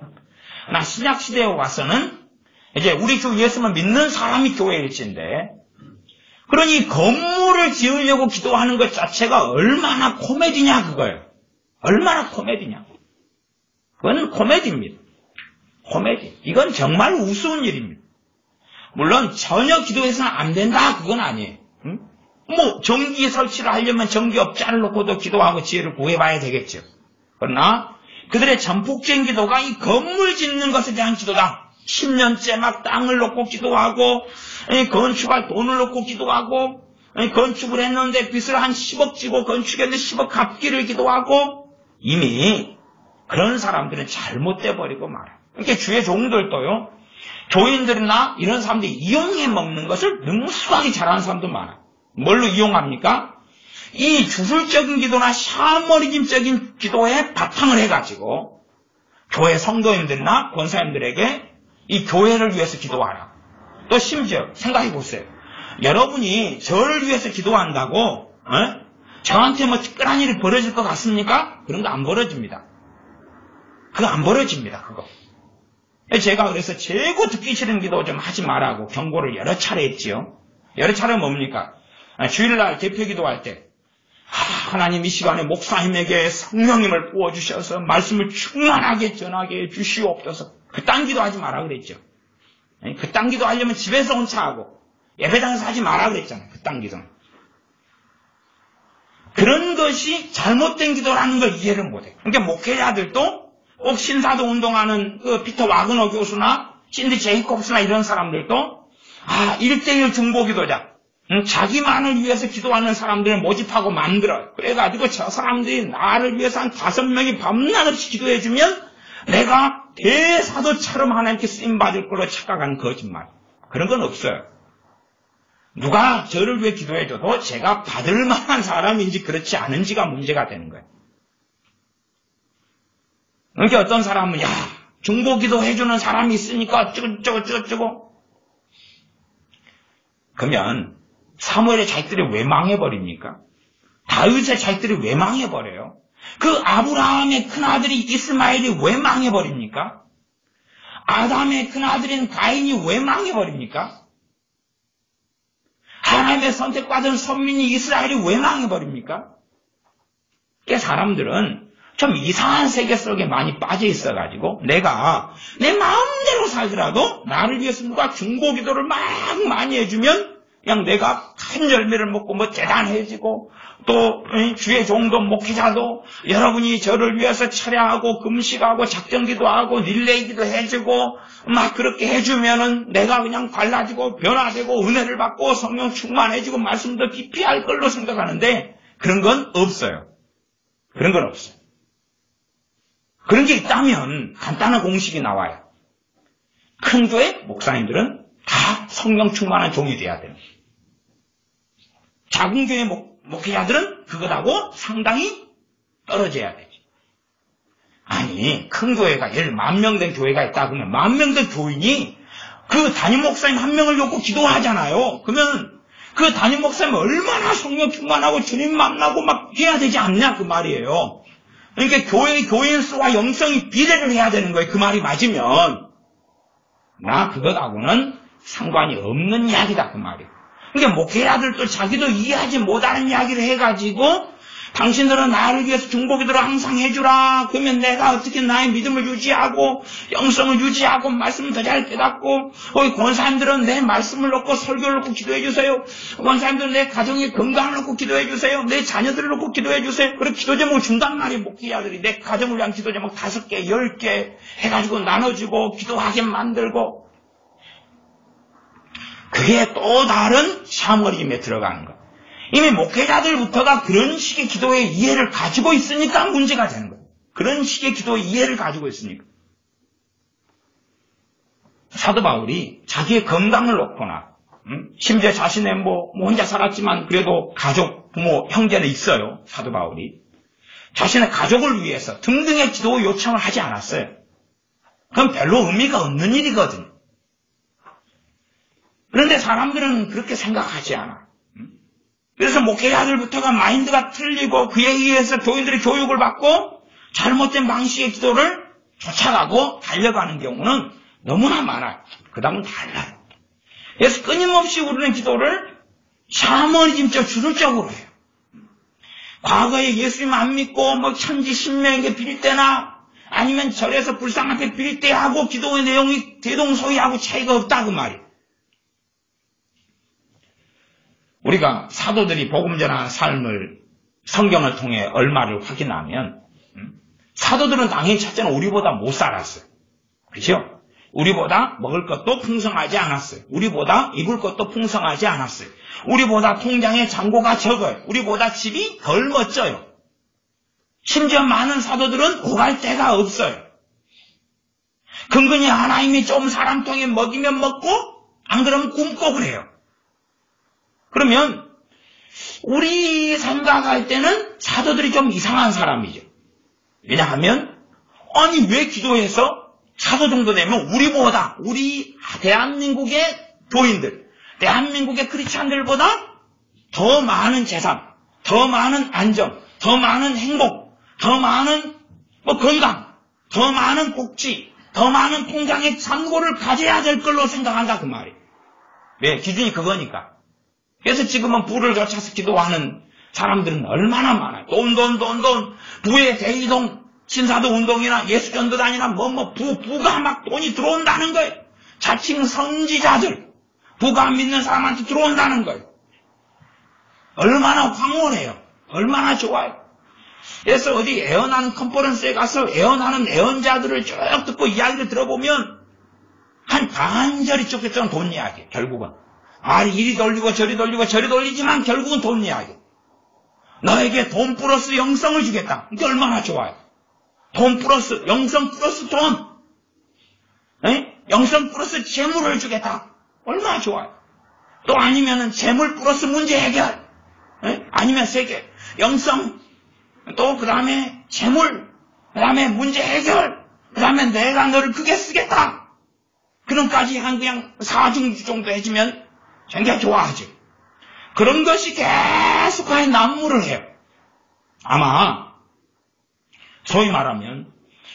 Speaker 1: 그러나 신약 시대에 와서는 이제 우리 주 예수만 믿는 사람이 교회에 일진데, 그러니 건물을 지으려고 기도하는 것 자체가 얼마나 코미디냐 그거예요. 얼마나 코미디냐. 그건 코미디입니다. 코미디. 이건 정말 우스운 일입니다. 물론 전혀 기도해서는 안 된다 그건 아니에요. 전기 설치를 하려면 전기업자를 놓고도 기도하고 지혜를 구해봐야 되겠죠. 그러나 그들의 전폭적인 기도가 이 건물 짓는 것에 대한 기도다. 10년째 막 땅을 놓고 기도하고 건축할 돈을 놓고 기도하고 건축을 했는데 빚을 한 10억 지고 건축했는데 10억 갚기를 기도하고, 이미 그런 사람들은 잘못돼 버리고 말아요. 그러니까 주의 종들도요, 교인들이나 이런 사람들이 이용해 먹는 것을 능수하게 잘하는 사람도 많아요. 뭘로 이용합니까? 이 주술적인 기도나 샤머니즘적인 기도에 바탕을 해가지고 교회 성도님들이나 권사님들에게 이 교회를 위해서 기도하라. 또 심지어 생각해 보세요. 여러분이 저를 위해서 기도한다고 저한테 뭐 특별한 일이 벌어질 것 같습니까? 그런 거 안 벌어집니다. 그거 안 벌어집니다. 그거. 제가 그래서 최고 듣기 싫은 기도 좀 하지 말라고 경고를 여러 차례 했지요. 여러 차례 뭡니까? 주일날 대표 기도할 때 하나님 이 시간에 목사님에게 성령님을 부어주셔서 말씀을 충만하게 전하게 해주시옵소서. 그딴 기도하지 마라 그랬죠. 그딴 기도 하려면 집에서 혼자 하고 예배당에서 하지 마라 그랬잖아요. 그딴 기도는. 그런 것이 잘못된 기도라는 걸 이해를 못해요. 그러니까 목회자들도 꼭 신사도 운동하는 그 피터 와그너 교수나 신디 제이콥스나 이런 사람들도 1대1 중보기도자, 자기만을 위해서 기도하는 사람들을 모집하고 만들어요. 그래가지고 저 사람들이 나를 위해서 한 5명이 밤낮 없이 기도해주면 내가 대사도처럼 하나님께 쓰임받을 걸로 착각하는 거짓말. 그런 건 없어요. 누가 저를 위해 기도해줘도 제가 받을 만한 사람인지 그렇지 않은지가 문제가 되는 거예요. 그러니까 어떤 사람은 중보기도 해주는 사람이 있으니까 어쩌고 그러면 사무엘의 자식들이 왜 망해버립니까? 다윗의 자식들이 왜 망해버려요? 그 아브라함의 큰아들이 이스마엘이 왜 망해버립니까? 아담의 큰아들인 가인이 왜 망해버립니까? 하나님의 선택받은 선민이 이스라엘이 왜 망해버립니까? 사람들은 좀 이상한 세계 속에 많이 빠져 있어가지고 내가 내 마음대로 살더라도 나를 위해서 누가 중보기도를 막 많이 해주면 그냥 내가 큰 열매를 먹고 뭐 대단해지고, 또 주의 종도 목회자도 여러분이 저를 위해서 철야하고 금식하고 작정기도하고 릴레이기도 해주고 막 그렇게 해주면은 내가 그냥 달라지고 변화되고 은혜를 받고 성령 충만해지고 말씀도 깊이 할 걸로 생각하는데 그런 건 없어요. 그런 건 없어요. 그런 게 있다면 간단한 공식이 나와요. 큰 교회 목사님들은 다 성령 충만한 종이 돼야 돼요. 작은 교회 목회자들은 그것하고 상당히 떨어져야 되지. 아니, 큰 교회가 예를 10,000명 된 교회가 있다 그러면 10,000명 된 교인이 그 담임 목사님 한 명을 놓고 기도하잖아요. 그러면 그 담임 목사님 얼마나 성령 충만하고 주님 만나고 막 해야 되지 않냐 그 말이에요. 그러니까 교회의 교인 수와 영성이 비례를 해야 되는 거예요. 그 말이 맞으면. 나 그것하고는 상관이 없는 이야기다 그 말이에요. 그러니까 목회자들도 자기도 이해하지 못하는 이야기를 해가지고 당신들은 나를 위해서 중보기도를 항상 해주라. 그러면 내가 어떻게 나의 믿음을 유지하고 영성을 유지하고 말씀을 더 잘 깨닫고, 권사님들은 내 말씀을 놓고 설교를 놓고 기도해 주세요. 권사님들은 내 가정의 건강을 놓고 기도해 주세요. 내 자녀들을 놓고 기도해 주세요. 그리고 기도 제목을 준단 말이에요. 목회자들이 내 가정을 위한 기도 제목 5개, 10개 해가지고 나눠주고 기도하게 만들고, 그게 또 다른 샤머니즘에 들어가는 거. 이미 목회자들부터가 그런 식의 기도의 이해를 가지고 있으니까 문제가 되는 거예요. 그런 식의 기도 이해를 가지고 있으니까. 사도 바울이 자기의 건강을 놓거나 심지어 자신의 혼자 살았지만 그래도 가족, 부모, 형제는 있어요. 사도 바울이. 자신의 가족을 위해서 등등의 기도 요청을 하지 않았어요. 그건 별로 의미가 없는 일이거든요. 그런데 사람들은 그렇게 생각하지 않아. 그래서 목회자들부터가 마인드가 틀리고 그에 의해서 교인들이 교육을 받고 잘못된 방식의 기도를 쫓아가고 달려가는 경우는 너무나 많아요. 그 다음은 달라요. 그래서 끊임없이 우리는 기도를 샤머니즘적 주술적으로 해요. 과거에 예수님 안 믿고 천지 신명에게 빌 때나 아니면 절에서 불상 앞에 빌 때 하고 기도의 내용이 대동소이하고 차이가 없다 그 말이에요. 우리가 사도들이 복음 전하는 삶을 성경을 통해 얼마를 확인하면 사도들은 당연히 첫째는 우리보다 못 살았어요. 그렇죠? 우리보다 먹을 것도 풍성하지 않았어요. 우리보다 입을 것도 풍성하지 않았어요. 우리보다 통장에 잔고가 적어요. 우리보다 집이 덜 멋져요. 심지어 많은 사도들은 오갈 데가 없어요. 근근히 하나님이 좀 사람통에 먹이면 먹고 안 그러면 굶고 그래요. 그러면 우리 생각할 때는 사도들이 좀 이상한 사람이죠. 왜냐하면 아니 왜 기도해서 사도 정도 되면 우리보다 우리 대한민국의 교인들, 대한민국의 크리스찬들보다 더 많은 재산, 더 많은 안정, 더 많은 행복, 더 많은 건강, 더 많은 복지, 더 많은 통장의 잔고를 가져야 될 걸로 생각한다 그 말이에요. 왜? 기준이 그거니까. 그래서 지금은 부를 쫓아서 기도하는 사람들은 얼마나 많아요. 돈, 부의 대이동, 신사도 운동이나 예수전도단이나 부가 막 돈이 들어온다는 거예요. 자칭 선지자들, 부가 안 믿는 사람한테 들어온다는 거예요. 얼마나 황홀해요. 얼마나 좋아요. 그래서 어디 애언하는 컨퍼런스에 가서 애언하는 애언자들을 쭉 듣고 이야기를 들어보면 한 반절이 쫓겼던 돈 이야기, 결국은. 말이 이리 돌리고 저리 돌리지만 결국은 돈 이야기. 너에게 돈 플러스 영성을 주겠다. 이게 얼마나 좋아요. 돈 플러스, 영성 플러스 돈. 영성 플러스 재물을 주겠다. 얼마나 좋아요. 또 아니면은 재물 플러스 문제 해결. 아니면 세계. 영성, 또 그 다음에 재물, 그 다음에 문제 해결, 그 다음에 내가 너를 크게 쓰겠다. 그런까지 한 그냥 4중주 정도 해주면 굉장히 좋아하죠. 그런 것이 계속하여 난무를 해요. 아마 소위 말하면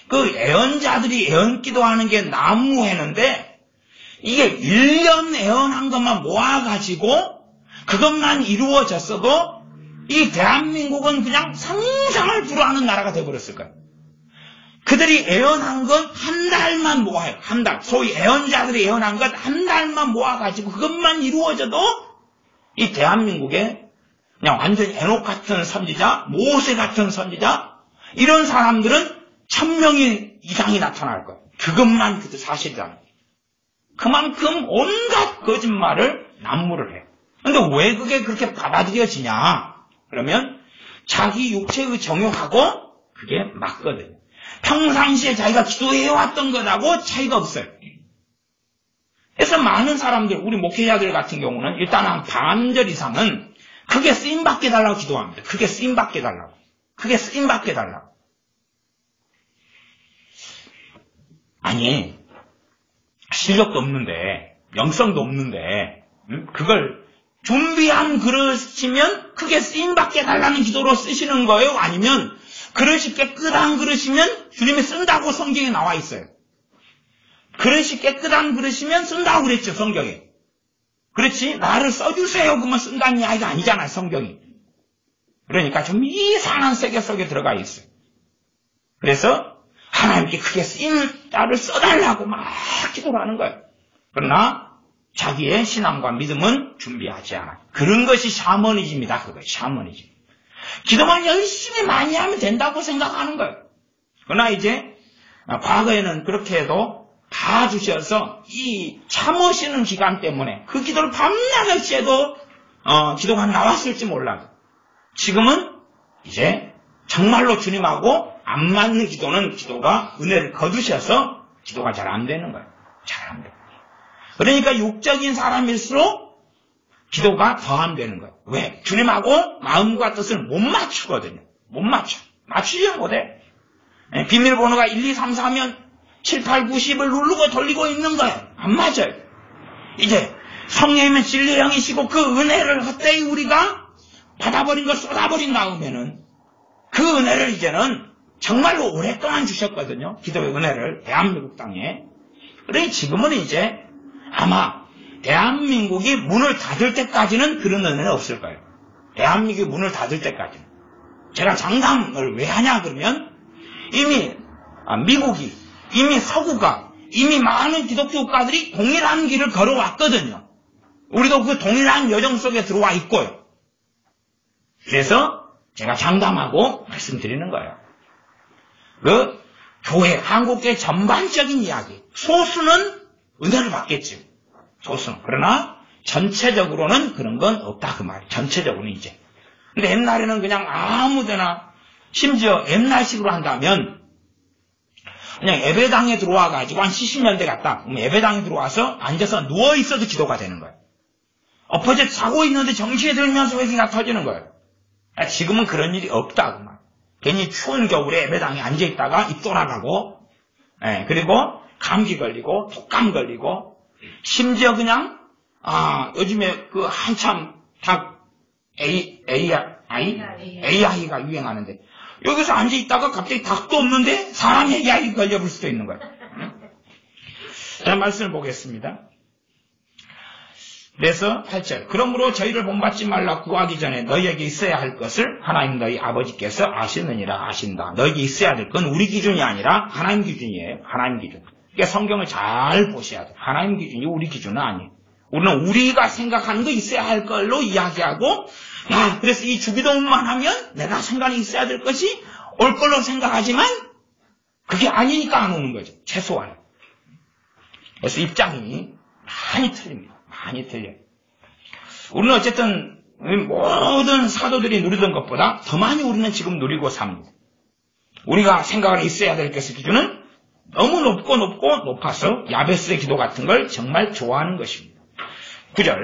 Speaker 1: 그 애언자들이 애언기도 하는 게 난무했는데 이게 1년 애언한 것만 모아가지고 그것만 이루어졌어도 이 대한민국은 그냥 상상을 불허하는 나라가 되어버렸을 거예요. 그들이 애언한 건 한 달만 모아요. 한 달. 소위 애언자들이 애언한 것 한 달만 모아가지고 그것만 이루어져도 이 대한민국에 그냥 완전히 에녹 같은 선지자, 모세 같은 선지자, 이런 사람들은 1000명이 이상이 나타날 거예요. 그것만 그도 사실이잖아요. 그만큼 온갖 거짓말을 난무를 해요. 근데 왜 그게 그렇게 받아들여지냐? 그러면 자기 육체의 정욕하고 그게 맞거든요. 평상시에 자기가 기도해왔던 것하고 차이가 없어요. 그래서 많은 사람들, 우리 목회자들 같은 경우는 일단 한 반절 이상은 크게 쓰임받게 달라고 기도합니다. 크게 쓰임받게 달라고. 크게 쓰임받게 달라고. 아니, 실력도 없는데, 영성도 없는데, 그걸 준비한 그릇이면 크게 쓰임받게 달라는 기도로 쓰시는 거예요? 아니면 그릇이 깨끗한 그릇이면 주님이 쓴다고 성경에 나와 있어요. 그릇이 깨끗한 그릇이면 쓴다고 그랬죠, 성경에. 그렇지, 나를 써주세요. 그러면 쓴다는 이야기가 아니잖아요, 성경이. 그러니까 좀 이상한 세계 속에 들어가 있어요. 그래서 하나님께 크게 쓰인 나를 써달라고 막 기도를 하는 거예요. 그러나 자기의 신앙과 믿음은 준비하지 않아요. 그런 것이 샤머니즘이다, 그거예요, 샤머니즘. 기도만 열심히 많이 하면 된다고 생각하는 거예요. 그러나 이제 과거에는 그렇게 해도 봐주셔서 이 참으시는 기간 때문에 그 기도를 밤낮없이 해도 기도가 나왔을지 몰라도 지금은 이제 정말로 주님하고 안 맞는 기도가 은혜를 거두셔서 기도가 잘 안 되는 거예요. 잘 안 돼요. 그러니까 육적인 사람일수록 기도가 더 안 되는 거예요. 왜? 주님하고 마음과 뜻을 못 맞추거든요. 못 맞춰. 맞추지 못해. 비밀번호가 1, 2, 3, 4면 7, 8, 9, 10을 누르고 돌리고 있는 거예요. 안 맞아요. 이제 성령이면 진리의 영이시고 그 은혜를 헛되이 우리가 받아버린 걸 쏟아버린 다음에는 그 은혜를 이제는 정말로 오랫동안 주셨거든요. 기도의 은혜를 대한민국 땅에. 그러니 지금은 이제 아마 대한민국이 문을 닫을 때까지는 그런 은혜는 없을 거예요. 대한민국이 문을 닫을 때까지는. 제가 장담을 왜 하냐 그러면 이미 미국이, 이미 서구가, 이미 많은 기독교 국가들이 동일한 길을 걸어왔거든요. 우리도 그 동일한 여정 속에 들어와 있고요. 그래서 제가 장담하고 말씀드리는 거예요. 그 교회, 한국교회 전반적인 이야기, 소수는 은혜를 받겠죠. 소수는. 그러나 전체적으로는 그런 건 없다 그 말이에요. 전체적으로는 이제. 근데 옛날에는 그냥 아무데나, 심지어 옛날식으로 한다면 그냥 예배당에 들어와가지고 한 70년대 갔다. 예배당에 들어와서 앉아서 누워있어도 기도가 되는 거예요. 엎어져 자고 있는데 정신이 들면서 회개가 터지는 거예요. 지금은 그런 일이 없다 그 말. 괜히 추운 겨울에 예배당에 앉아있다가 입 돌아가고, 그리고 감기 걸리고 독감 걸리고, 심지어 그냥 요즘에 그 한참 닭 AI가 유행하는데 여기서 앉아있다가 갑자기 닭도 없는데 사람 AI 걸려볼 수도 있는 거예요. 자, 말씀을 보겠습니다. 그래서 8절. 그러므로 저희를 본받지 말라 구하기 전에 너희에게 있어야 할 것을 하나님 너희 아버지께서 아시느니라 아신다. 너희에게 있어야 될 건 우리 기준이 아니라 하나님 기준이에요. 하나님 기준. 그러니까 성경을 잘 보셔야 돼요. 하나님 기준이 우리 기준은 아니에요. 우리는 우리가 생각하는 거 있어야 할 걸로 이야기하고, 그래서 이 주기도문만 하면 내가 생각이 있어야 될 것이 올 걸로 생각하지만 그게 아니니까 안 오는 거죠. 최소한. 그래서 입장이 많이 틀립니다. 많이 틀려요. 우리는 어쨌든 모든 사도들이 누리던 것보다 더 많이 우리는 지금 누리고 삽니다. 우리가 생각을 있어야 될 것의 기준은 너무 높아서 야베스의 기도 같은 걸 정말 좋아하는 것입니다. 9절.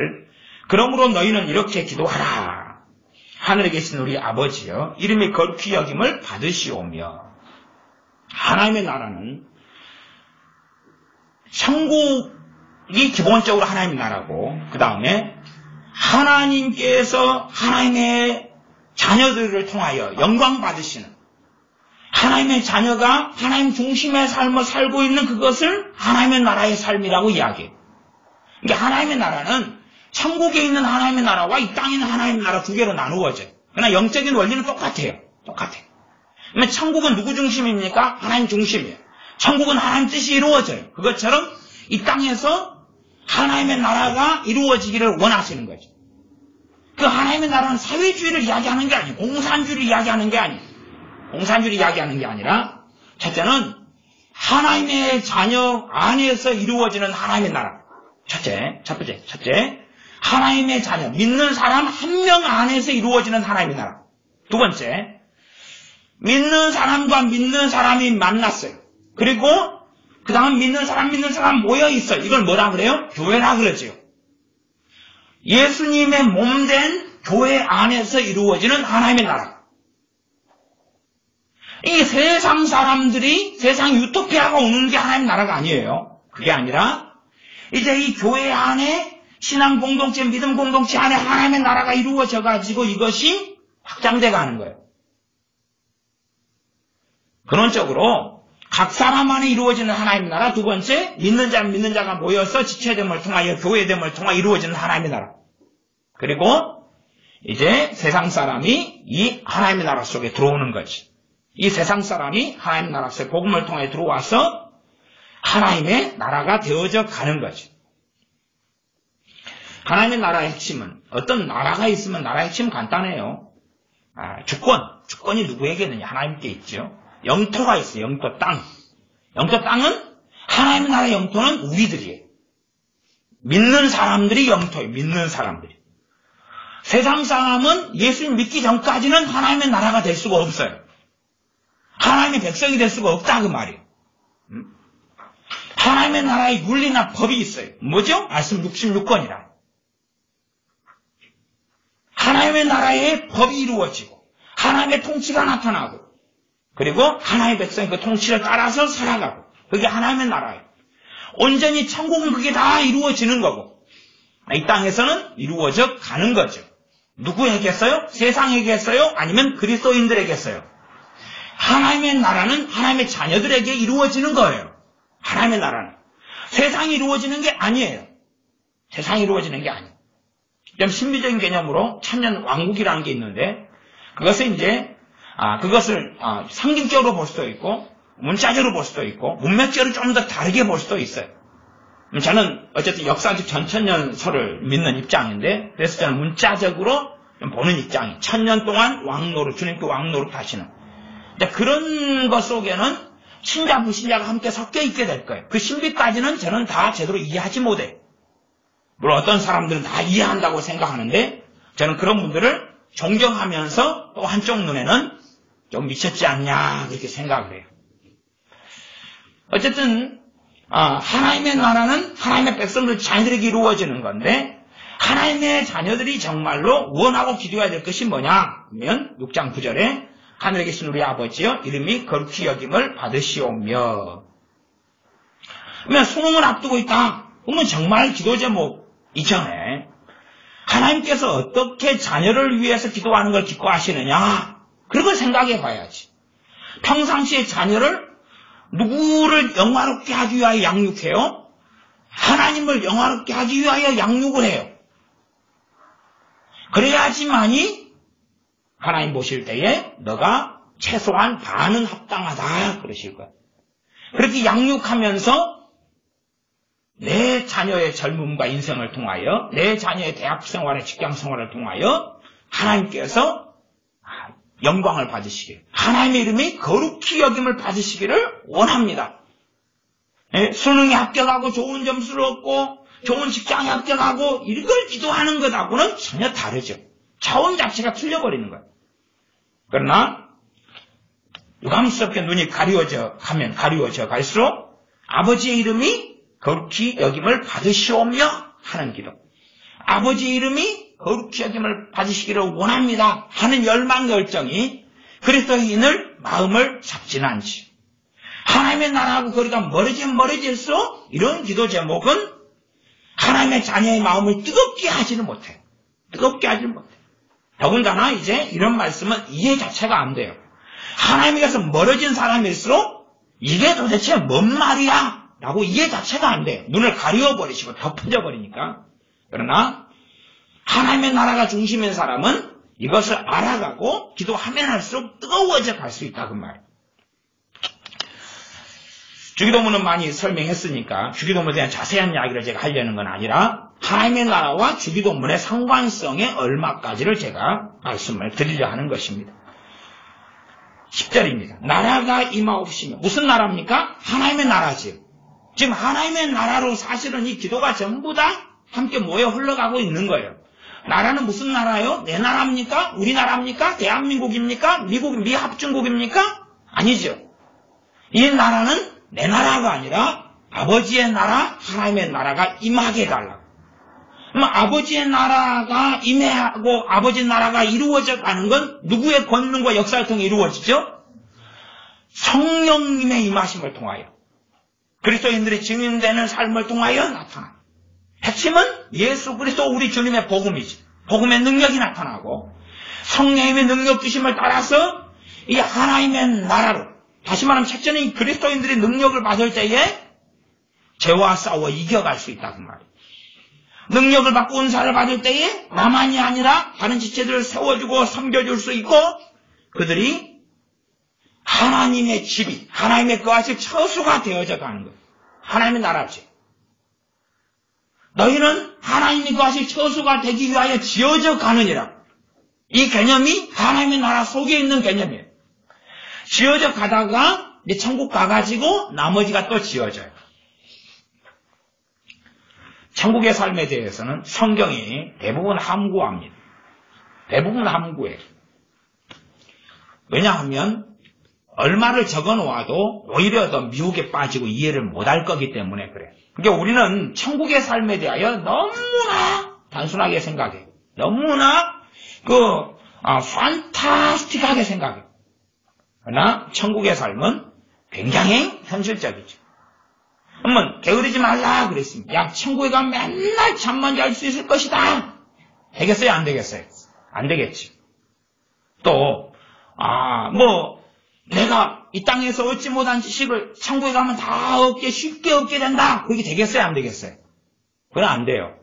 Speaker 1: 그러므로 너희는 이렇게 기도하라. 하늘에 계신 우리 아버지여, 이름이 거룩히 여김을 받으시오며. 하나님의 나라는 천국이 기본적으로 하나님의 나라고, 그 다음에 하나님께서 하나님의 자녀들을 통하여 영광 받으시는, 하나님의 자녀가 하나님 중심의 삶을 살고 있는 그것을 하나님의 나라의 삶이라고 이야기해요. 그러니까 하나님의 나라는 천국에 있는 하나님의 나라와 이 땅에 있는 하나님의 나라 두 개로 나누어져요. 그러나 영적인 원리는 똑같아요. 그러면 천국은 누구 중심입니까? 하나님 중심이에요. 천국은 하나님 뜻이 이루어져요. 그것처럼 이 땅에서 하나님의 나라가 이루어지기를 원하시는 거죠. 그 하나님의 나라는 사회주의를 이야기하는 게 아니에요. 공산주의를 이야기하는 게 아니에요. 공산주의를 이야기하는 게 아니라, 첫째는 하나님의 자녀 안에서 이루어지는 하나님의 나라. 첫째, 하나님의 자녀, 믿는 사람 한 명 안에서 이루어지는 하나님의 나라. 두 번째, 믿는 사람과 믿는 사람이 만났어요. 그리고 그 다음 믿는 사람 모여있어요. 이걸 뭐라 그래요? 교회라 그러지요. 예수님의 몸된 교회 안에서 이루어지는 하나님의 나라. 이 세상 사람들이, 세상 유토피아가 오는 게 하나님의 나라가 아니에요. 그게 아니라 이제 이 교회 안에 신앙 공동체, 믿음 공동체 안에 하나님의 나라가 이루어져 가지고 이것이 확장돼 가는 거예요. 근원적으로 각 사람 안에 이루어지는 하나님의 나라. 두 번째, 믿는 자가 모여서 지체됨을 통하여 교회됨을 통하여 이루어지는 하나님의 나라. 그리고 이제 세상 사람이 이 하나님의 나라 속에 들어오는 거지. 이 세상 사람이 하나님의 나라 속에 복음을 통해 들어와서 하나님의 나라가 되어져 가는 거지. 하나님의 나라의 핵심은, 어떤 나라가 있으면 나라의 핵심은 간단해요. 주권이 누구에게 있느냐? 하나님께 있죠. 영토가 있어요. 영토 땅. 영토 땅은, 하나님의 나라의 영토는 우리들이에요. 믿는 사람들이 영토예요. 믿는 사람들이. 세상 사람은 예수님 믿기 전까지는 하나님의 나라가 될 수가 없어요. 하나님의 백성이 될 수가 없다 그 말이에요. 하나님의 나라에 윤리나 법이 있어요. 뭐죠? 말씀 66권이라. 하나님의 나라에 법이 이루어지고 하나님의 통치가 나타나고 그리고 하나님의 백성이 그 통치를 따라서 살아가고 그게 하나님의 나라예요. 온전히 천국은 그게 다 이루어지는 거고 이 땅에서는 이루어져 가는 거죠. 누구에게서요? 세상에게서요? 아니면 그리스도인들에게서요? 하나님의 나라는 하나님의 자녀들에게 이루어지는 거예요. 하나님의 나라는. 세상이 이루어지는 게 아니에요. 세상이 이루어지는 게 아니에요. 좀 신비적인 개념으로 천년 왕국이라는 게 있는데 그것을 이제 그것을 상징적으로 볼 수도 있고 문자적으로 볼 수도 있고 문맥적으로 좀 더 다르게 볼 수도 있어요. 저는 어쨌든 역사적 전천년설을 믿는 입장인데 그래서 저는 문자적으로 좀 보는 입장이 천년 동안 왕노릇 주님께 왕노릇 하시는 그런 것 속에는 신자 불신자가 함께 섞여 있게 될 거예요. 그 신비까지는 저는 다 제대로 이해하지 못해요. 물론 어떤 사람들은 다 이해한다고 생각하는데 저는 그런 분들을 존경하면서 또 한쪽 눈에는 좀 미쳤지 않냐 그렇게 생각을 해요. 어쨌든 하나님의 나라는 하나님의 백성들 자녀들에게 이루어지는 건데 하나님의 자녀들이 정말로 원하고 기도해야 될 것이 뭐냐 하면 6장 9절에 하늘에 계신 우리 아버지여 이름이 거룩히 여김을 받으시오며 그러면 수능을 앞두고 있다. 그러면 정말 기도 제목 이전에 하나님께서 어떻게 자녀를 위해서 기도하는 걸 기뻐하시느냐 그런 걸 생각해 봐야지. 평상시에 자녀를 누구를 영화롭게 하기 위하여 양육해요? 하나님을 영화롭게 하기 위하여 양육을 해요. 그래야지만이 하나님 보실 때에 너가 최소한 반은 합당하다 그러실 거예요. 그렇게 양육하면서 내 자녀의 젊음과 인생을 통하여 내 자녀의 대학 생활의 직장 생활을 통하여 하나님께서 영광을 받으시길 하나님의 이름이 거룩히 여김을 받으시기를 원합니다. 수능에 합격하고 좋은 점수를 얻고 좋은 직장에 합격하고 이걸 기도하는 것하고는 전혀 다르죠. 차원 자체가 틀려버리는 거예요. 그러나 유감스럽게 눈이 가리워져 갈수록 아버지의 이름이 거룩히 여김을 받으시오며 하는 기도. 아버지의 이름이 거룩히 여김을 받으시기를 원합니다 하는 열망 열정이 그리스도인을 마음을 잡지는 않지. 하나님의 나라하고 거리가 멀어질수록 이런 기도 제목은 하나님의 자녀의 마음을 뜨겁게 하지는 못해요. 더군다나 이제 이런 말씀은 이해 자체가 안 돼요. 하나님에게서 멀어진 사람일수록 이게 도대체 뭔 말이야? 라고 이해 자체가 안 돼요. 눈을 가려버리시고 덮어져 버리니까. 그러나 하나님의 나라가 중심인 사람은 이것을 알아가고 기도하면 할수록 뜨거워져 갈 수 있다 그 말이에요. 주기도문은 많이 설명했으니까 주기도문에 대한 자세한 이야기를 제가 하려는 건 아니라 하나님의 나라와 주기도문의 상관성에 얼마까지를 제가 말씀을 드리려 하는 것입니다. 10절입니다. 나라가 임하옵시며 무슨 나라입니까? 하나님의 나라지요. 지금 하나님의 나라로 사실은 이 기도가 전부 다 함께 모여 흘러가고 있는 거예요. 나라는 무슨 나라요? 내 나라입니까? 우리나라입니까? 대한민국입니까? 미합중국입니까? 아니죠. 이 나라는 내 나라가 아니라 아버지의 나라, 하나님의 나라가 임하게 해달라고. 그럼 아버지의 나라가 임하고 아버지의 나라가 이루어져 가는 건 누구의 권능과 역사를 통해 이루어지죠? 성령님의 임하심을 통하여. 그리스도인들이 증인되는 삶을 통하여 나타납니다. 핵심은 예수 그리스도 우리 주님의 복음이지. 복음의 능력이 나타나고 성령님의 능력 주심을 따라서 이 하나님의 나라로 다시 말하면 첫째는 그리스도인들이 능력을 받을 때에 죄와 싸워 이겨갈 수 있다 그 말이에요. 능력을 받고 은사를 받을 때에 나만이 아니라 다른 지체들을 세워주고 섬겨줄 수 있고 그들이 하나님의 집이 하나님의 거하실 처수가 되어져 가는 거예요. 하나님의 나라지. 너희는 하나님이 거하실 처수가 되기 위하여 지어져 가느니라. 이 개념이 하나님의 나라 속에 있는 개념이에요. 지어져 가다가 이제 천국 가가지고 나머지가 또 지어져요. 천국의 삶에 대해서는 성경이 대부분 함구합니다. 대부분 함구해요. 왜냐하면 얼마를 적어 놓아도 오히려 더 미혹에 빠지고 이해를 못할 거기 때문에 그래. 그러니까 우리는 천국의 삶에 대하여 너무나 단순하게 생각해. 너무나 판타스틱하게 생각해. 그러나 천국의 삶은 굉장히 현실적이죠. 한번 게으르지 말라 그랬습니다. 야, 천국에 가면 맨날 잠만 잘 수 있을 것이다. 되겠어요? 안 되겠어요? 안 되겠지. 또 내가 이 땅에서 얻지 못한 지식을 천국에 가면 다 쉽게 얻게 된다. 그게 되겠어요? 안 되겠어요? 그건 안 돼요.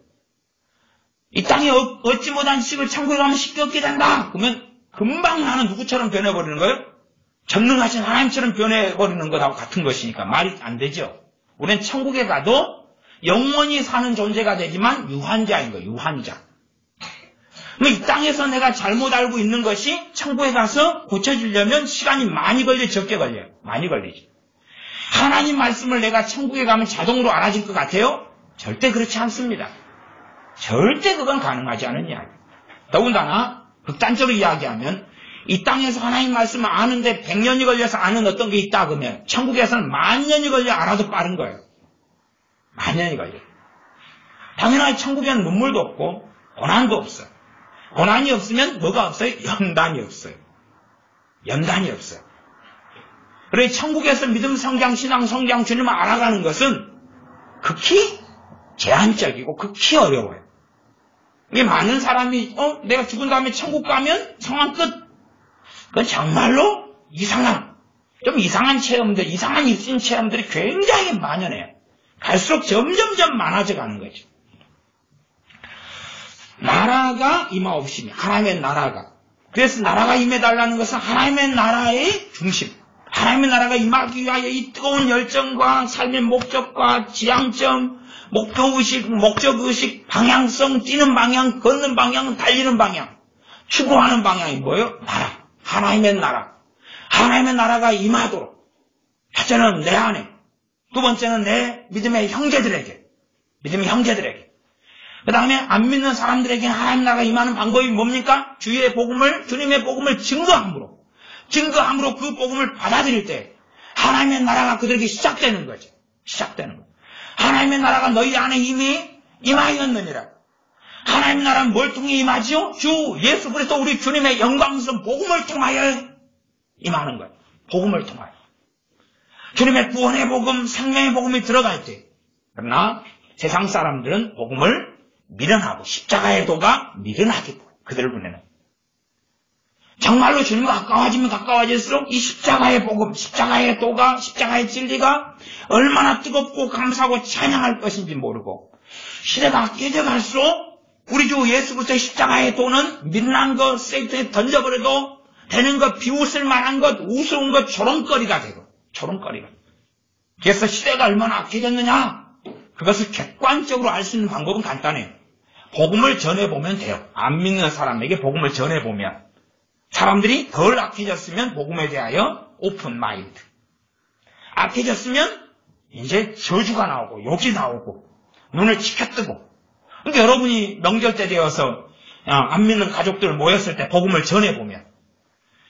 Speaker 1: 이 땅에 얻지 못한 지식을 천국에 가면 쉽게 얻게 된다. 그러면 금방 나는 누구처럼 변해버리는 거예요? 전능하신 하나님처럼 변해버리는 것하고 같은 것이니까 말이 안 되죠. 우리는 천국에 가도 영원히 사는 존재가 되지만 유한자인 거예요. 유한자. 이 땅에서 내가 잘못 알고 있는 것이 천국에 가서 고쳐지려면 시간이 많이 걸려, 적게 걸려요? 많이 걸리죠. 하나님 말씀을 내가 천국에 가면 자동으로 알아질 것 같아요? 절대 그렇지 않습니다. 절대 그건 가능하지 않은 이야기. 더군다나 극단적으로 이야기하면 이 땅에서 하나님 말씀을 아는데 100년이 걸려서 아는 어떤 게 있다 그러면 천국에서는 10,000년이 걸려 알아도 빠른 거예요. 10,000년이 걸려. 당연하게 천국에는 눈물도 없고 고난도 없어요. 고난이 없으면 뭐가 없어요? 연단이 없어요. 연단이 없어요. 그래서 천국에서 믿음 성장, 신앙 성장, 주님을 알아가는 것은 극히 제한적이고 극히 어려워요. 이게 많은 사람이 내가 죽은 다음에 천국 가면 상황 끝. 그건 정말로 좀 이상한 체험들, 이상한 입신 체험들이 굉장히 만연해요. 갈수록 점점점 많아져 가는 거죠. 나라가 임하옵시며, 하나님의 나라가. 그래서 나라가 임해달라는 것은 하나님의 나라의 중심. 하나님의 나라가 임하기 위하여 이 뜨거운 열정과 삶의 목적과 지향점, 목표의식, 목적의식, 방향성, 뛰는 방향, 걷는 방향, 달리는 방향, 추구하는 방향이 뭐예요? 나라. 하나님의 나라. 하나님의 나라가 임하도록. 첫째는 내 안에, 두 번째는 내 믿음의 형제들에게. 그 다음에 안 믿는 사람들에게는 하나님 나라가 임하는 방법이 뭡니까? 주님의 복음을 증거함으로 그 복음을 받아들일 때 하나님의 나라가 그들에게 시작되는 거죠. 하나님의 나라가 너희 안에 이미 임하였느니라. 하나님의 나라는 뭘 통해 임하지요? 주 예수 그리스도 우리 주님의 영광스러운 복음을 통하여 임하는 거예요. 복음을 통하여. 주님의 구원의 복음, 생명의 복음이 들어갈 때. 그러나 세상 사람들은 복음을 미련하고 십자가의 도가 미련하기 그들을 보내는. 정말로 주님과 가까워지면 가까워질수록 이 십자가의 복음, 십자가의 도가, 십자가의 진리가 얼마나 뜨겁고 감사하고 찬양할 것인지 모르고 시대가 깨져갈수록 우리 주 예수 그리스도의 십자가의 도는 미련한 것, 세이트에 던져버려도 되는 것, 비웃을 만한 것, 우스운 것, 조롱거리가 되고 그래서 시대가 얼마나 악해졌느냐? 그것을 객관적으로 알 수 있는 방법은 간단해요. 복음을 전해보면 돼요. 안 믿는 사람에게 복음을 전해보면 사람들이 덜 악해졌으면 복음에 대하여 오픈 마인드. 악해졌으면 이제 저주가 나오고 욕이 나오고 눈을 치켜뜨고. 그러니까 여러분이 명절 때 되어서 안 믿는 가족들 모였을 때 복음을 전해보면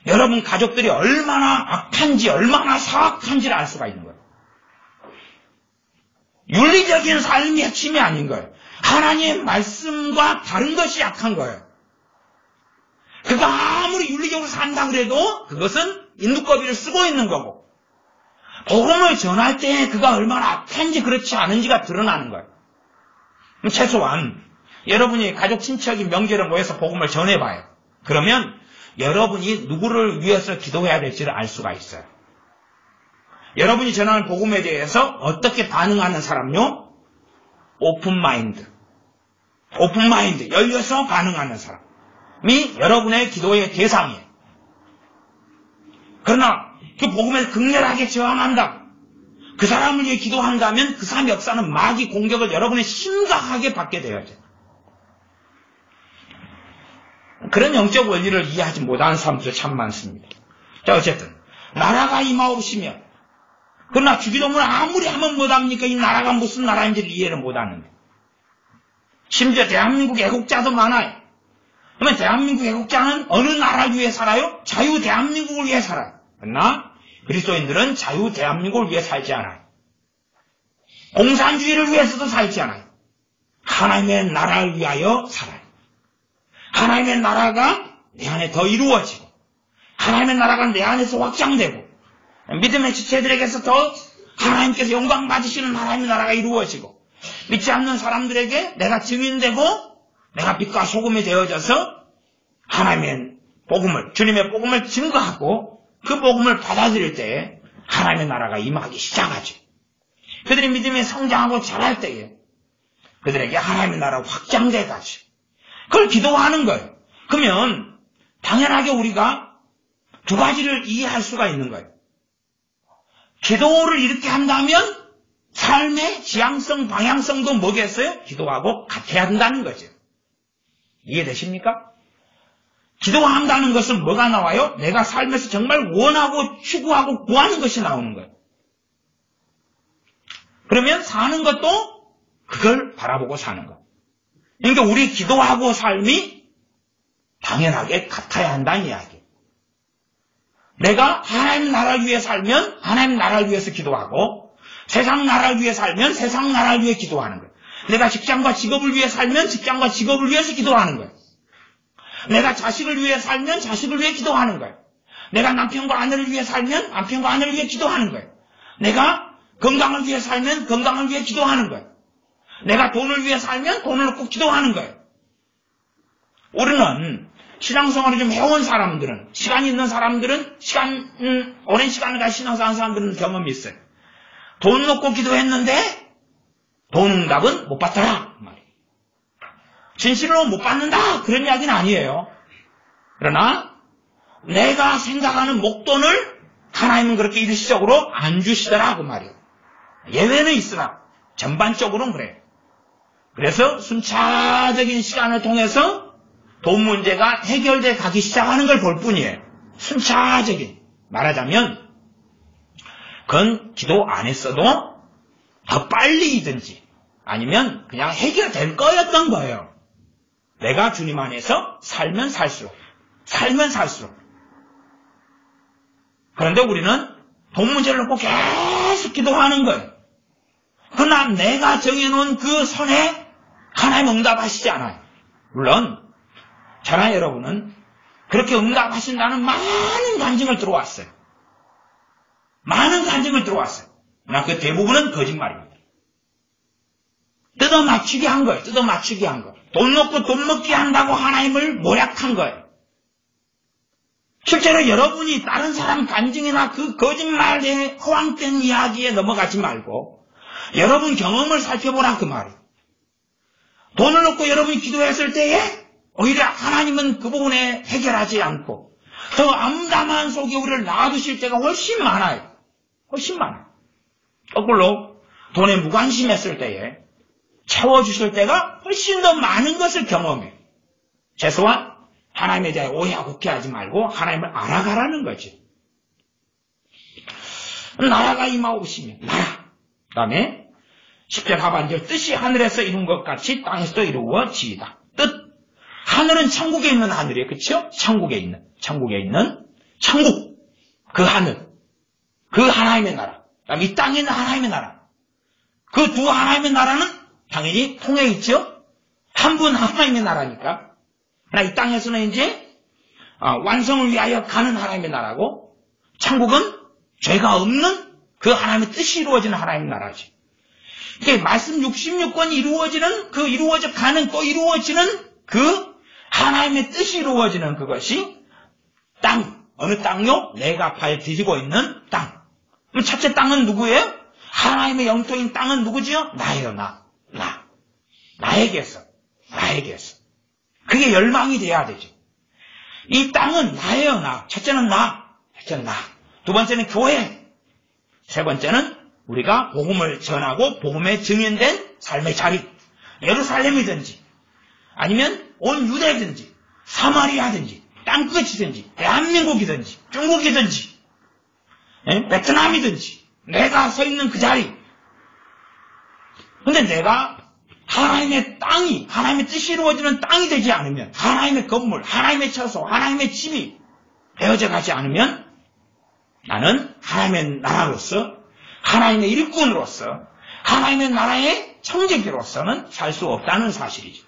Speaker 1: 여러분 가족들이 얼마나 악한지 얼마나 사악한지를 알 수가 있는 거예요. 윤리적인 삶이 핵심이 아닌 거예요. 하나님의 말씀과 다른 것이 약한 거예요. 그가 아무리 윤리적으로 산다 그래도 그것은 인두꺼비를 쓰고 있는 거고 복음을 전할 때 그가 얼마나 악한지 그렇지 않은지가 드러나는 거예요. 최소한 여러분이 가족 친척이 명절에 모여서 복음을 전해봐요. 그러면 여러분이 누구를 위해서 기도해야 될지를 알 수가 있어요. 여러분이 전하는 복음에 대해서 어떻게 반응하는 사람요? 오픈 마인드, 열려서 반응하는 사람이 여러분의 기도의 대상이에요. 그러나 그 복음에 극렬하게 저항한다. 그 사람을 위해 기도한다면 그 사람 역사는 마귀 공격을 여러분이 심각하게 받게 되어져. 그런 영적 원리를 이해하지 못하는 사람들 참 많습니다. 자, 어쨌든 나라가 임하옵시며, 그러나 주기도문을 아무리 하면 못합니까? 이 나라가 무슨 나라인지를 이해를 못하는데. 심지어 대한민국 애국자도 많아요. 그러면 대한민국 애국자는 어느 나라를 위해 살아요? 자유 대한민국을 위해 살아요. 그러나 그리스도인들은 자유 대한민국을 위해 살지 않아요. 공산주의를 위해서도 살지 않아요. 하나님의 나라를 위하여 살아요. 하나님의 나라가 내 안에 더 이루어지고 하나님의 나라가 내 안에서 확장되고 믿음의 지체들에게서 더 하나님께서 영광 받으시는 하나님의 나라가 이루어지고 믿지 않는 사람들에게 내가 증인되고 내가 빛과 소금이 되어져서 하나님의 복음을, 주님의 복음을 증거하고 그 복음을 받아들일 때에 하나님의 나라가 임하기 시작하죠. 그들이 믿음이 성장하고 자랄 때에 그들에게 하나님의 나라가 확장돼 가죠. 그걸 기도하는 거예요. 그러면 당연하게 우리가 두 가지를 이해할 수가 있는 거예요. 기도를 이렇게 한다면 삶의 지향성, 방향성도 뭐겠어요? 기도하고 같아야 한다는 거죠. 이해되십니까? 기도한다는 것은 뭐가 나와요? 내가 삶에서 정말 원하고 추구하고 구하는 것이 나오는 거예요. 그러면 사는 것도 그걸 바라보고 사는 거예요. 그러니까 우리 기도하고 삶이 당연하게 같아야 한다는 이야기예요. 내가 하나님 나라를 위해 살면 하나님 나라를 위해서 기도하고 세상 나라를 위해 살면 세상 나라를 위해 기도하는 거예요. 내가 직장과 직업을 위해 살면 직장과 직업을 위해서 기도하는 거예요. 내가 자식을 위해 살면 자식을 위해 기도하는 거예요. 내가 남편과 아내를 위해 살면 남편과 아내를 위해 기도하는 거예요. 내가 건강을 위해 살면 건강을 위해 기도하는 거예요. 내가 돈을 위해 살면 돈을 꼭 기도하는 거예요. 우리는 신앙생활을 좀 해온 사람들은, 시간이 있는 사람들은, 오랜 시간을 가지고 신앙생활 하는 사람들은 경험이 있어요. 돈 놓고 기도했는데 돈 응답은 못 받더라. 진실로 못 받는다. 그런 이야기는 아니에요. 그러나 내가 생각하는 목돈을 하나님은 그렇게 일시적으로 안 주시더라. 그 말이에요. 예외는 있으나 전반적으로는 그래요. 그래서 순차적인 시간을 통해서 돈 문제가 해결돼 가기 시작하는 걸 볼 뿐이에요. 순차적인. 말하자면 그건 기도 안 했어도 더 빨리든지 아니면 그냥 해결될 거였던 거예요. 내가 주님 안에서 살면 살수록. 그런데 우리는 돈 문제를 놓고 계속 기도하는 거예요. 그러나 내가 정해놓은 그 선에 하나님 응답하시지 않아요. 물론 저나 여러분은 그렇게 응답하신다는 많은 간증을 들어왔어요. 그러나 그 대부분은 거짓말입니다. 뜯어맞추기 한 거예요. 돈 놓고 돈 먹기 한다고 하나님을 모략한 거예요. 실제로 여러분이 다른 사람 간증이나 그 거짓말에 허황된 이야기에 넘어가지 말고 여러분 경험을 살펴보라 그 말이에요. 돈을 놓고 여러분이 기도했을 때에 오히려 하나님은 그 부분에 해결하지 않고 더 암담한 속에 우리를 놔두실 때가 훨씬 많아요. 거꾸로 돈에 무관심했을 때에 채워주실 때가 훨씬 더 많은 것을 경험해요. 최소한 하나님에 대해 오해하고 국해하지 말고 하나님을 알아가라는 거지. 나라가 임하오시면 나라. 그 다음에 10절 하반절 뜻이 하늘에서 이룬 것 같이 땅에서도 이루어지이다. 뜻. 하늘은 천국에 있는 하늘이에요. 그렇죠? 천국에 있는 천국. 그 하늘. 그 하나님의 나라. 그다음에 이 땅에 있는 하나님의 나라. 그 두 하나님의 나라는 당연히 통해 있죠? 한 분 하나님의 나라니까. 그러나 이 땅에서는 이제 완성을 위하여 가는 하나님의 나라고 천국은 죄가 없는 그 하나님의 뜻이 이루어지는 하나님의 나라지. 이게 말씀 66권이 이루어지는 그 이루어져 가는 또 이루어지는 그 하나님의 뜻이 이루어지는 그것이 땅. 어느 땅요? 내가 발 디디고 있는 땅. 그럼 첫째 땅은 누구예요? 하나님의 영토인 땅은 누구지요? 나예요. 나에게서. 그게 열망이 돼야 되죠. 이 땅은 나예요. 첫째는 나. 두 번째는 교회. 세 번째는 우리가 복음을 전하고 복음에 증인된 삶의 자리. 예루살렘이든지 아니면 온 유대든지 사마리아든지 땅끝이든지 대한민국이든지 중국이든지 베트남이든지 내가 서 있는 그 자리. 근데 내가 하나님의 땅이, 하나님의 뜻이 이루어지는 땅이 되지 않으면, 하나님의 건물, 하나님의 처소, 하나님의 집이 되어져 가지 않으면 나는 하나님의 나라로서, 하나님의 일꾼으로서, 하나님의 나라의 청지기로서는 살 수 없다는 사실이죠.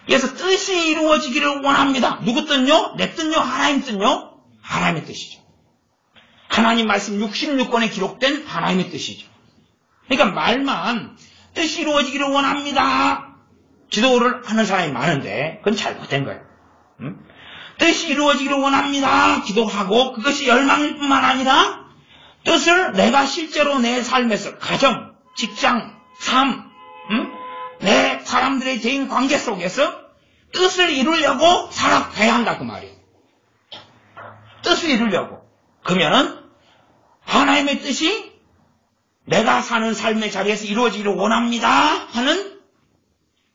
Speaker 1: 그래서 뜻이 이루어지기를 원합니다. 누구 뜻요? 내 뜻요? 하나님 뜻요? 하나님의 뜻이죠. 하나님 말씀 66권에 기록된 하나님의 뜻이죠. 그러니까 말만 뜻이 이루어지기를 원합니다. 기도를 하는 사람이 많은데 그건 잘못된 거예요. 뜻이 이루어지기를 원합니다. 기도하고 그것이 열망일 뿐만 아니라 뜻을 내가 실제로 내 삶에서 가정, 직장, 삶, 내 사람들의 대인 관계 속에서 뜻을 이루려고 살아가야 한다 그 말이에요. 뜻을 이루려고. 그러면은 하나님의 뜻이 내가 사는 삶의 자리에서 이루어지기를 원합니다 하는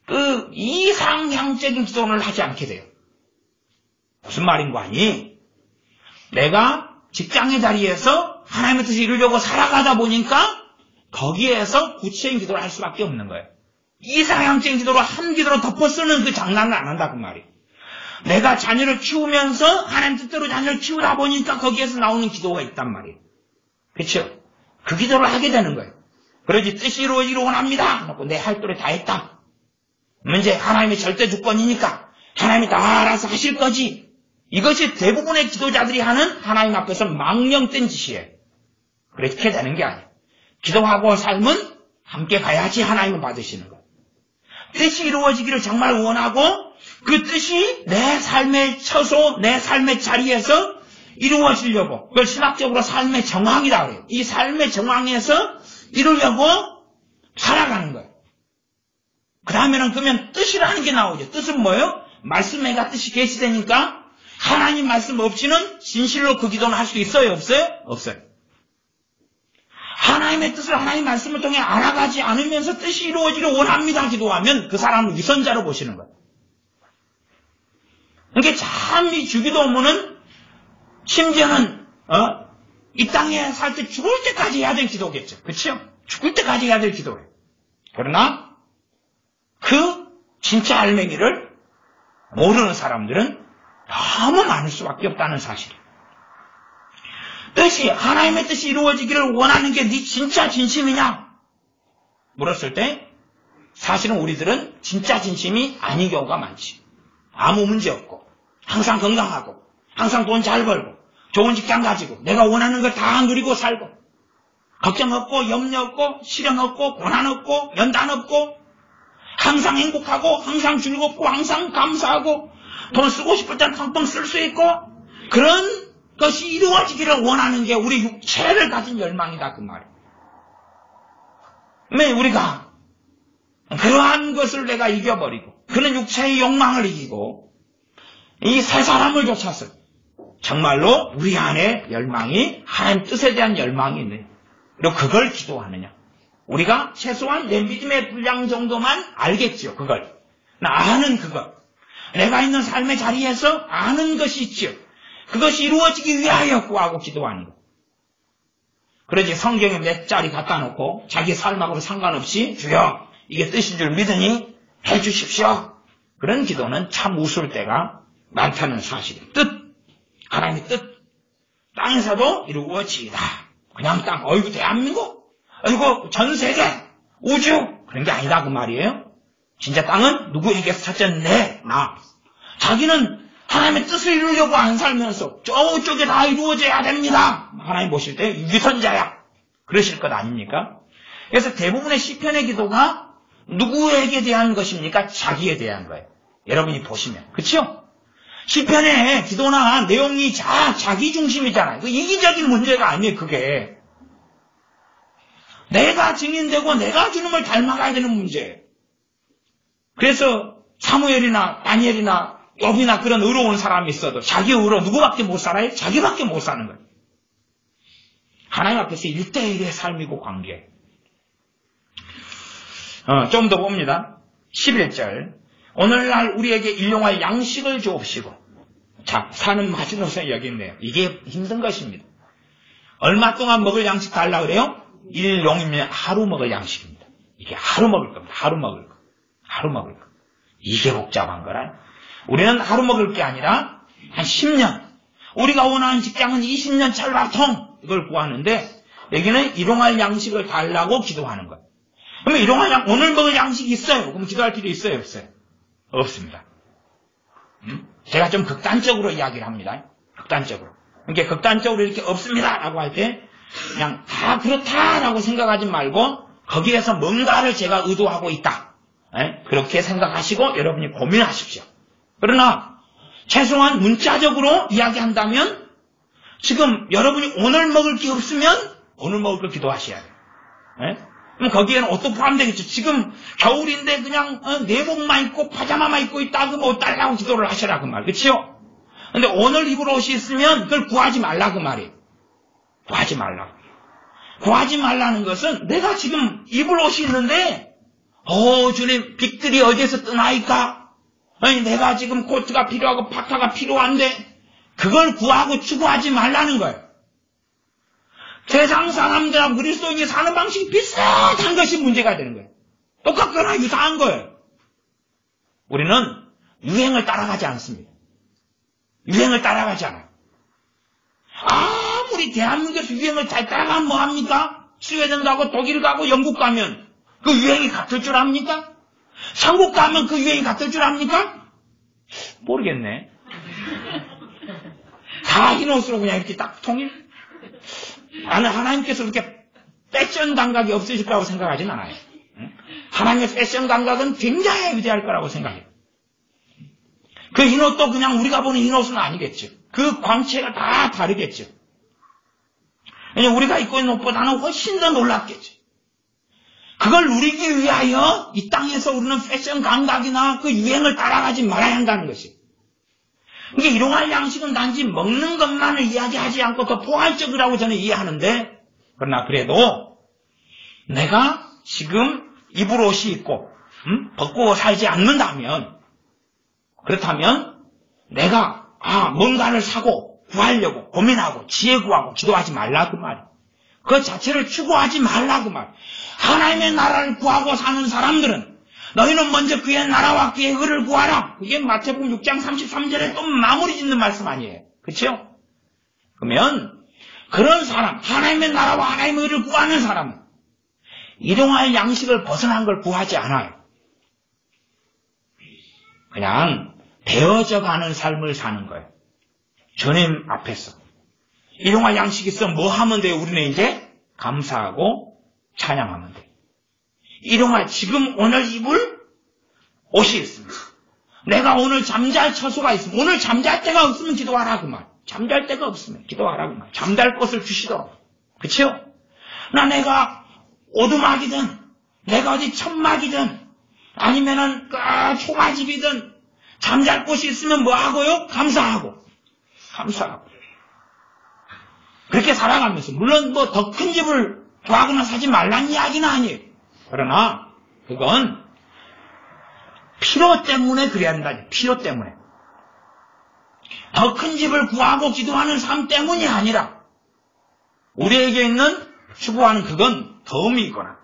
Speaker 1: 그 이상향적인 기도를 하지 않게 돼요. 무슨 말인 거 아니? 내가 직장의 자리에서 하나님의 뜻을 이루려고 살아가다 보니까 거기에서 구체적인 기도를 할 수밖에 없는 거예요. 이상향적인 기도로 한 기도로 덮어쓰는 그 장난을 안 한다 그 말이에요. 내가 자녀를 키우면서 하나님 뜻대로 자녀를 키우다 보니까 거기에서 나오는 기도가 있단 말이에요. 그렇죠? 그 기도를 하게 되는 거예요. 그러지 뜻이 이루어지기를 원합니다. 그래놓고 내 할 도를 다 했다. 문제 하나님의 절대 주권이니까 하나님이 다 알아서 하실 거지. 이것이 대부분의 기도자들이 하는 하나님 앞에서 망령된 짓이에요. 그렇게 되는 게 아니에요. 기도하고 삶은 함께 가야지 하나님을 받으시는 거예요. 뜻이 이루어지기를 정말 원하고 그 뜻이 내 삶의 처소, 내 삶의 자리에서 이루어지려고 그걸 신학적으로 삶의 정황이라고 해요. 이 삶의 정황에서 이루려고 살아가는 거예요. 그 다음에는 그러면 뜻이라는 게 나오죠. 뜻은 뭐예요? 말씀에가 뜻이 계시되니까 하나님 말씀 없이는 진실로 그 기도는 할 수 있어요? 없어요? 없어요. 하나님의 뜻을 하나님 말씀을 통해 알아가지 않으면서 뜻이 이루어지기를 원합니다 기도하면 그 사람을 위선자로 보시는 거예요. 그러니까 참 이 주기도문은 심지어는 이 땅에 살 때 죽을 때까지 해야 될 기도겠죠. 그렇죠? 죽을 때까지 해야 될 기도예요. 그러나 그 진짜 알맹이를 모르는 사람들은 너무 많을 수밖에 없다는 사실이에요. 뜻이 하나님의 뜻이 이루어지기를 원하는 게 네 진짜 진심이냐? 물었을 때 사실은 우리들은 진짜 진심이 아닌 경우가 많지. 아무 문제 없고 항상 건강하고 항상 돈 잘 벌고 좋은 직장 가지고 내가 원하는 걸 다 누리고 살고 걱정 없고 염려 없고 시련 없고 고난 없고 연단 없고 항상 행복하고 항상 즐겁고 항상 감사하고 돈 쓰고 싶을 땐 펑펑 쓸 수 있고 그런 것이 이루어지기를 원하는 게 우리 육체를 가진 열망이다 그 말이에요. 왜 우리가 그러한 것을 내가 이겨버리고 그런 육체의 욕망을 이기고 이 새 사람을 쫓아서 정말로 우리 안에 열망이 하나님 뜻에 대한 열망이 있네. 그리고 그걸 기도하느냐. 우리가 최소한 내 믿음의 분량 정도만 알겠지요. 그걸. 아는 그것. 내가 있는 삶의 자리에서 아는 것이 있지요. 그것이 이루어지기 위하여 구하고 기도하는 것. 그러지 성경에 몇 자리 갖다 놓고 자기 삶하고 상관없이 주여 이게 뜻인 줄 믿으니 해주십시오. 그런 기도는 참 웃을 때가 많다는 사실이에요. 뜻. 하나님의 뜻. 땅에서도 이루어지이다. 그냥 땅. 어이구 대한민국. 어이구 전세계. 우주. 그런 게 아니다 그 말이에요. 진짜 땅은 누구에게서 찾았네. 나. 자기는 하나님의 뜻을 이루려고 안 살면서 저쪽에 다 이루어져야 됩니다. 하나님 보실 때 위선자야. 그러실 것 아닙니까? 그래서 대부분의 시편의 기도가 누구에게 대한 것입니까? 자기에 대한 거예요. 여러분이 보시면. 그렇죠? 시편의 기도나 내용이 자기 중심이잖아요. 그 이기적인 문제가 아니에요. 그게. 내가 증인되고 내가 주님을 닮아가야 되는 문제예요. 그래서 사무엘이나 다니엘이나 욥이나 그런 의로운 사람이 있어도 자기 의로 누구밖에 못 살아요? 자기밖에 못 사는 거예요. 하나님 앞에서 1대1의 삶이고 관계. 좀 더 봅니다. 11절. 오늘날 우리에게 일용할 양식을 주옵시고. 자, 사는 마지노선 여기 있네요. 이게 힘든 것입니다. 얼마 동안 먹을 양식 달라 그래요? 일용이면 하루 먹을 양식입니다. 이게 하루 먹을 겁니다. 하루 먹을 거. 하루 먹을 거. 이게 복잡한 거라. 우리는 하루 먹을 게 아니라 한 10년 우리가 원하는 직장은 20년 찰밥통 이걸 구하는데 여기는 일용할 양식을 달라고 기도하는 거예요. 그러면 오늘 먹을 양식이 있어요. 그럼 기도할 필요 있어요? 없어요? 없습니다. 제가 좀 극단적으로 이야기를 합니다. 극단적으로. 그러니까 극단적으로 이렇게 없습니다 라고 할 때 그냥 다 그렇다라고 생각하지 말고 거기에서 뭔가를 제가 의도하고 있다. 그렇게 생각하시고 여러분이 고민하십시오. 그러나 최소한 문자적으로 이야기한다면 지금 여러분이 오늘 먹을 게 없으면 오늘 먹을 걸 기도하셔야 돼요. 그럼 거기에는 옷도 포함되겠죠. 지금 겨울인데 그냥 내복만 입고 파자마만 입고 있다 그러면 옷 달라고 기도를 하셔라 그 말. 그렇죠? 근데 오늘 입을 옷이 있으면 그걸 구하지 말라 그 말이에요. 구하지 말라. 구하지 말라는 것은 내가 지금 입을 옷이 있는데 주님 빛들이 어디에서 뜨나이까? 아니 내가 지금 코트가 필요하고 파카가 필요한데 그걸 구하고 추구하지 말라는 거예요. 세상 사람들하고 그리스도인이 사는 방식이 비슷한 것이 문제가 되는 거예요. 똑같거나 유사한 거예요. 우리는 유행을 따라가지 않습니다. 유행을 따라가지 않아요. 아무리 대한민국에서 유행을 잘 따라가면 뭐합니까? 스웨덴 가고 독일 가고 영국 가면 그 유행이 같을 줄 압니까? 한국 가면 그 유행이 같을 줄 압니까? 모르겠네. 다 흰 옷으로 그냥 이렇게 딱 통일? 나는 하나님께서 그렇게 패션 감각이 없으실 거라고 생각하진 않아요. 하나님의 패션 감각은 굉장히 위대할 거라고 생각해요. 그 흰옷도 그냥 우리가 보는 흰옷은 아니겠죠. 그 광채가 다 다르겠죠. 왜냐면 우리가 입고 있는 옷보다는 훨씬 더 놀랍겠죠. 그걸 누리기 위하여 이 땅에서 우리는 패션 감각이나 그 유행을 따라가지 말아야 한다는 것이. 이게 일용할 양식은 단지 먹는 것만을 이야기하지 않고 더 포괄적이라고 저는 이해하는데, 그러나 그래도 내가 지금 입을 옷이 있고 벗고 살지 않는다면, 그렇다면 내가 뭔가를 사고 구하려고 고민하고 지혜 구하고 기도하지 말라 그 말이에요. 그 자체를 추구하지 말라 그 말이에요. 하나님의 나라를 구하고 사는 사람들은 너희는 먼저 그의 나라와 그의 의를 구하라. 그게 마태복음 6장 33절에 또 마무리 짓는 말씀 아니에요. 그렇죠? 그러면 그런 사람, 하나님의 나라와 하나님의 의를 구하는 사람은 일용할 양식을 벗어난 걸 구하지 않아요. 그냥 되어져가는 삶을 사는 거예요. 주님 앞에서. 일용할 양식이 있으면 뭐 하면 돼요? 우리는 이제 감사하고 찬양하면 돼요. 일용할 지금 오늘 입을 옷이 있습니다. 내가 오늘 잠잘 처소가 있으면, 오늘 잠잘 데가 없으면 기도하라 그 말. 잠잘 데가 없으면 기도하라 그 말. 잠잘 곳을 주시도록. 그렇죠? 내가 오두막이든 내가 어디 천막이든 아니면은 초가집이든 잠잘 곳이 있으면 뭐 하고요? 감사하고. 그렇게 살아가면서, 물론 뭐 더 큰 집을 구하거나 사지 말라는 이야기는 아니에요. 그러나 그건 필요 때문에 그래야 한다. 필요 때문에. 더 큰 집을 구하고 기도하는 삶 때문이 아니라 우리에게 있는 추구하는 그건 덤이 있거나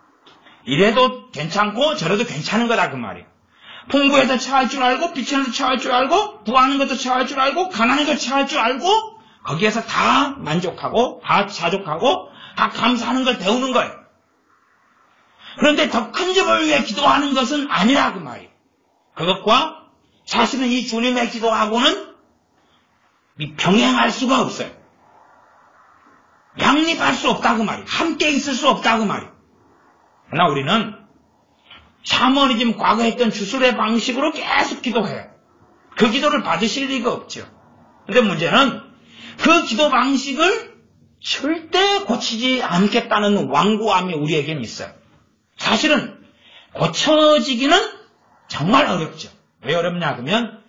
Speaker 1: 이래도 괜찮고 저래도 괜찮은 거다 그 말이에요. 풍부해서 처할 줄 알고 비천에서 처할 줄 알고 부하는 것도 처할 줄 알고 가난한 것도 처할 줄 알고 거기에서 다 만족하고 다 자족하고 다 감사하는 걸 배우는 거예요. 그런데 더 큰 집을 위해 기도하는 것은 아니라 그 말이에요. 그것과 사실은 이 주님의 기도하고는 병행할 수가 없어요. 양립할 수 없다 그 말이에요. 함께 있을 수 없다 그 말이에요. 그러나 우리는 샤머니즘 과거에 했던 주술의 방식으로 계속 기도해요. 그 기도를 받으실 리가 없죠. 그런데 문제는 그 기도 방식을 절대 고치지 않겠다는 완고함이 우리에겐 있어요. 사실은 고쳐지기는 정말 어렵죠. 왜 어렵냐 그러면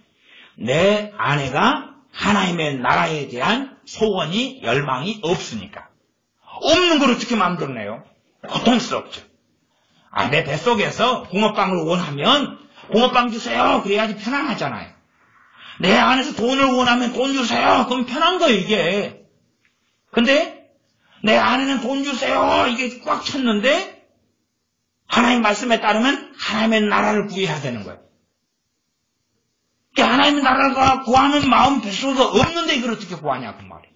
Speaker 1: 내 아내가 하나님의 나라에 대한 소원이 열망이 없으니까. 없는 걸 어떻게 만들어내요? 고통스럽죠. 내 뱃속에서 붕어빵을 원하면 붕어빵 주세요. 그래야지 편안하잖아요. 내 안에서 돈을 원하면 돈 주세요. 그럼 편한 거예요 이게. 근데 내 안에는 돈 주세요. 이게 꽉 찼는데 하나님 말씀에 따르면 하나님의 나라를 구해야 되는 거예요. 하나님의 나라가 구하는 마음 뱃속에 없는데 이걸 어떻게 구하냐 그 말이에요.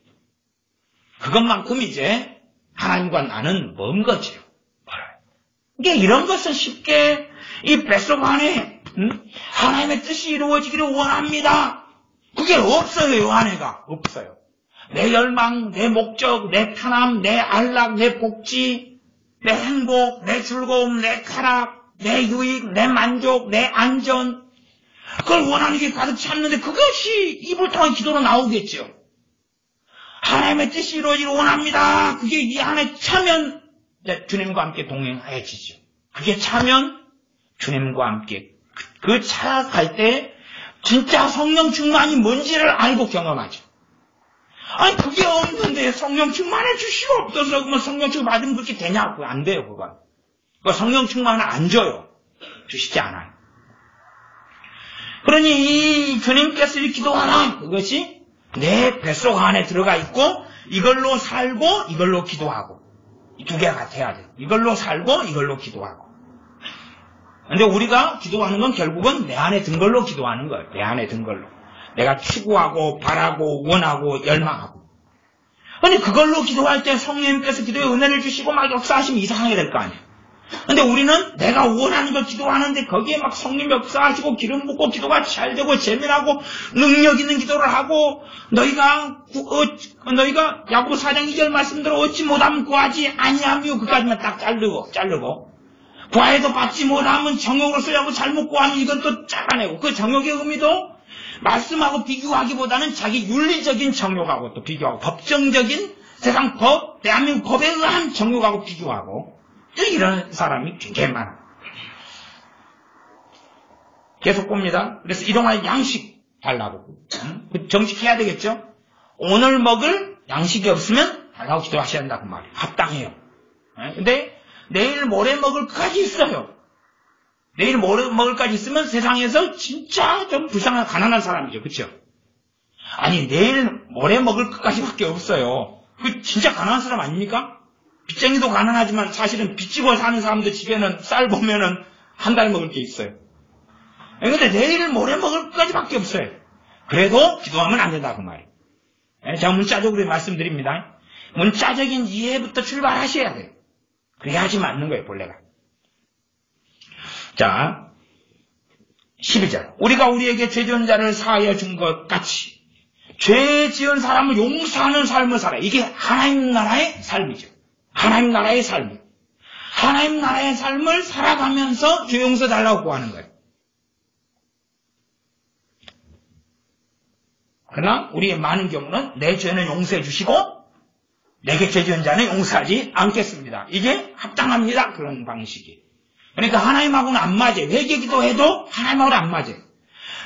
Speaker 1: 그것만큼 이제 하나님과 나는 먼 거지요. 이게 이런 것은 쉽게 이 뱃속 안에 하나님의 뜻이 이루어지기를 원합니다. 그게 없어요. 요 안에가 없어요. 내 열망, 내 목적, 내 편함, 내 안락, 내 복지, 내 행복, 내 즐거움, 내 쾌락, 내 유익, 내 만족, 내 안전, 그걸 원하는 게 가득 찼는데 그것이 입을 통한 기도로 나오겠죠. 하나님의 뜻이 이루어지기를 원합니다. 그게 이 안에 차면 주님과 함께 동행해지죠. 그게 차면 주님과 함께 그 차갈 때 진짜 성령 충만이 뭔지를 알고 경험하죠. 아니 그게 없는데 성령 충만해 주시고 없어서 그러면 성령 충만 받으면 그렇게 되냐? 그거 안 돼요. 그거 성령 충만은 안 줘요. 주시지 않아요. 그러니 이 주님께서 이 기도하라 그것이 내 뱃속 안에 들어가 있고 이걸로 살고 이걸로 기도하고 이 두 개가 돼야 돼요. 이걸로 살고 이걸로 기도하고. 근데 우리가 기도하는 건 결국은 내 안에 든 걸로 기도하는 거예요. 내 안에 든 걸로. 내가 추구하고 바라고 원하고 열망하고. 근데 그걸로 기도할 때 성령님께서 기도에 은혜를 주시고 막 역사하시면 이상하게 될 거 아니에요. 근데 우리는 내가 원하는 걸 기도하는데 거기에 막 성령 역사하시고 기름 붓고 기도가 잘 되고 재미나고 능력 있는 기도를 하고 너희가 야고보 4장 2절 말씀대로 얻지 못하면 구하지 아니하며 그까지만 딱 자르고 구하여도 받지 못하면 정욕으로 쓰려고 잘못 구하면 이건 또 잘라내고 그 정욕의 의미도 말씀하고 비교하기보다는 자기 윤리적인 정욕하고 또 비교하고 법정적인 세상 법, 대한민국 법에 의한 정욕하고 비교하고 이런 사람이 굉장히 많아. 계속 봅니다. 그래서 이동안 양식 달라고. 정식해야 되겠죠? 오늘 먹을 양식이 없으면 달라고 기도하셔야 한다 그 말이에요. 합당해요. 근데 내일 모레 먹을 것까지 있어요. 내일 모레 먹을 까지 있으면 세상에서 진짜 좀 불쌍한 가난한 사람이죠. 그렇죠? 아니 내일 모레 먹을 것까지밖에 없어요. 그 진짜 가난한 사람 아닙니까? 빚쟁이도 가난하지만 사실은 빚지고 사는 사람들 집에는 쌀 보면은 한 달 먹을 게 있어요. 그런데 내일 모레 먹을 것까지밖에 없어요. 그래도 기도하면 안 된다 그 말이에요. 제가 문자적으로 말씀드립니다. 문자적인 이해부터 출발하셔야 돼요. 그래야지 맞는 거예요 본래가. 자 12절 우리가 우리에게 죄 지은 자를 사하여 준 것 같이 죄 지은 사람을 용서하는 삶을 살아요. 이게 하나님 나라의 삶이죠. 하나님 나라의 삶. 하나님 나라의 삶을 살아가면서 죄 용서 달라고 구하는 거예요. 그러나 우리의 많은 경우는 내 죄는 용서해 주시고 내게 죄 지은 자는 용서하지 않겠습니다. 이게 합당합니다. 그런 방식이. 그러니까 하나님하고는 안 맞아요. 회개 기도해도 하나님하고는 안 맞아요.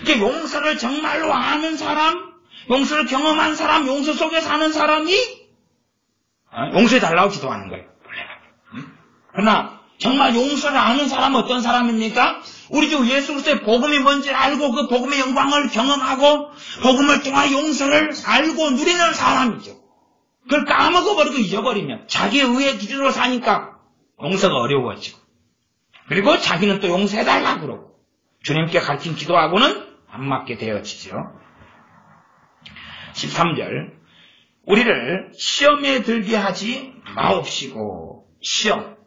Speaker 1: 이게 용서를 정말로 아는 사람, 용서를 경험한 사람, 용서 속에 사는 사람이 용서해 달라고 기도하는 거예요. 그러나 정말 용서를 아는 사람은 어떤 사람입니까? 우리 주 예수 그리스도의 복음이 뭔지 알고 그 복음의 영광을 경험하고 복음을 통한 용서를 알고 누리는 사람이죠. 그걸 까먹어버리고 잊어버리면 자기의 의의 기준으로 사니까 용서가 어려워지고 그리고 자기는 또 용서해달라고 그러고 주님께 가르친 기도하고는 안 맞게 되어지죠. 13절 우리를 시험에 들게 하지 마옵시고 시험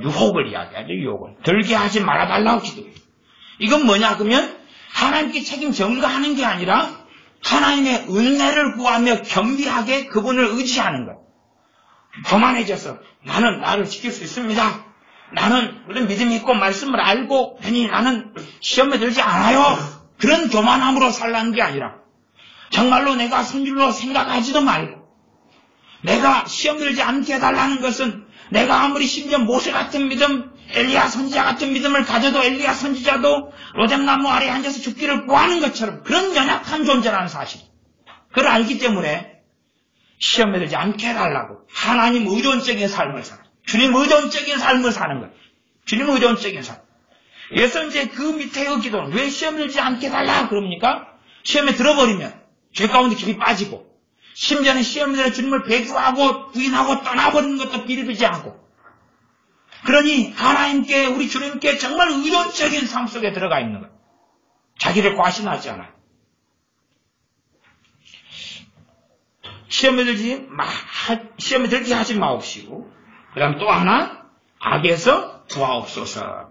Speaker 1: 유혹을 이야기하죠. 유혹을 들게 하지 말아달라고 기도해요. 이건 뭐냐 그러면 하나님께 책임 전가하는 게 아니라 하나님의 은혜를 구하며 겸비하게 그분을 의지하는 거예요. 교만해져서 나는 나를 지킬 수 있습니다. 나는 그런 믿음이 있고 말씀을 알고 괜히 나는 시험에 들지 않아요. 그런 교만함으로 살라는 게 아니라 정말로 내가 선줄로 생각하지도 말고 내가 시험 들지 않게 해달라는 것은 내가 아무리 심지어 모세 같은 믿음, 엘리야 선지자 같은 믿음을 가져도 엘리야 선지자도 로뎀나무 아래에 앉아서 죽기를 구하는 것처럼 그런 연약한 존재라는 사실. 그걸 알기 때문에 시험에 들지 않게 해달라고 하나님 의존적인 삶을 살아. 주님 의존적인 삶을 사는 거예요. 주님 의존적인 삶. 그래서 이제 그 밑에의 기도는 왜 시험에 들지 않게 해달라 그럽니까? 시험에 들어버리면 죄 가운데 깊이 빠지고 심지어는 시험에 들어 주님을 배교하고 부인하고 떠나버리는 것도 비일비재하고 그러니 하나님께 우리 주님께 정말 의존적인 삶 속에 들어가 있는 거예요. 자기를 과신하지 않아요. 시험에 들게 하지 마옵시고, 그 다음 또 하나, 악에서 구하옵소서.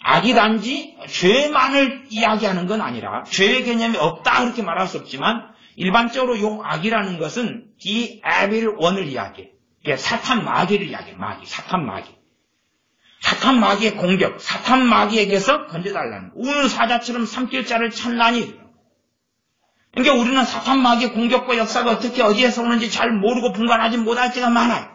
Speaker 1: 악이 단지 죄만을 이야기하는 건 아니라, 죄의 개념이 없다 그렇게 말할 수 없지만, 일반적으로 이 악이라는 것은 이 에빌 원을 이야기해. 사탄 마귀를 이야기해. 사탄 마귀. 사탄 마귀의 공격, 사탄 마귀에게서 건져달라는, 우는 사자처럼 삼킬 자를 찾나니. 그러니까 우리는 사탄 마귀의 공격과 역사가 어떻게 어디에서 오는지 잘 모르고 분간하지 못할 때가 많아요.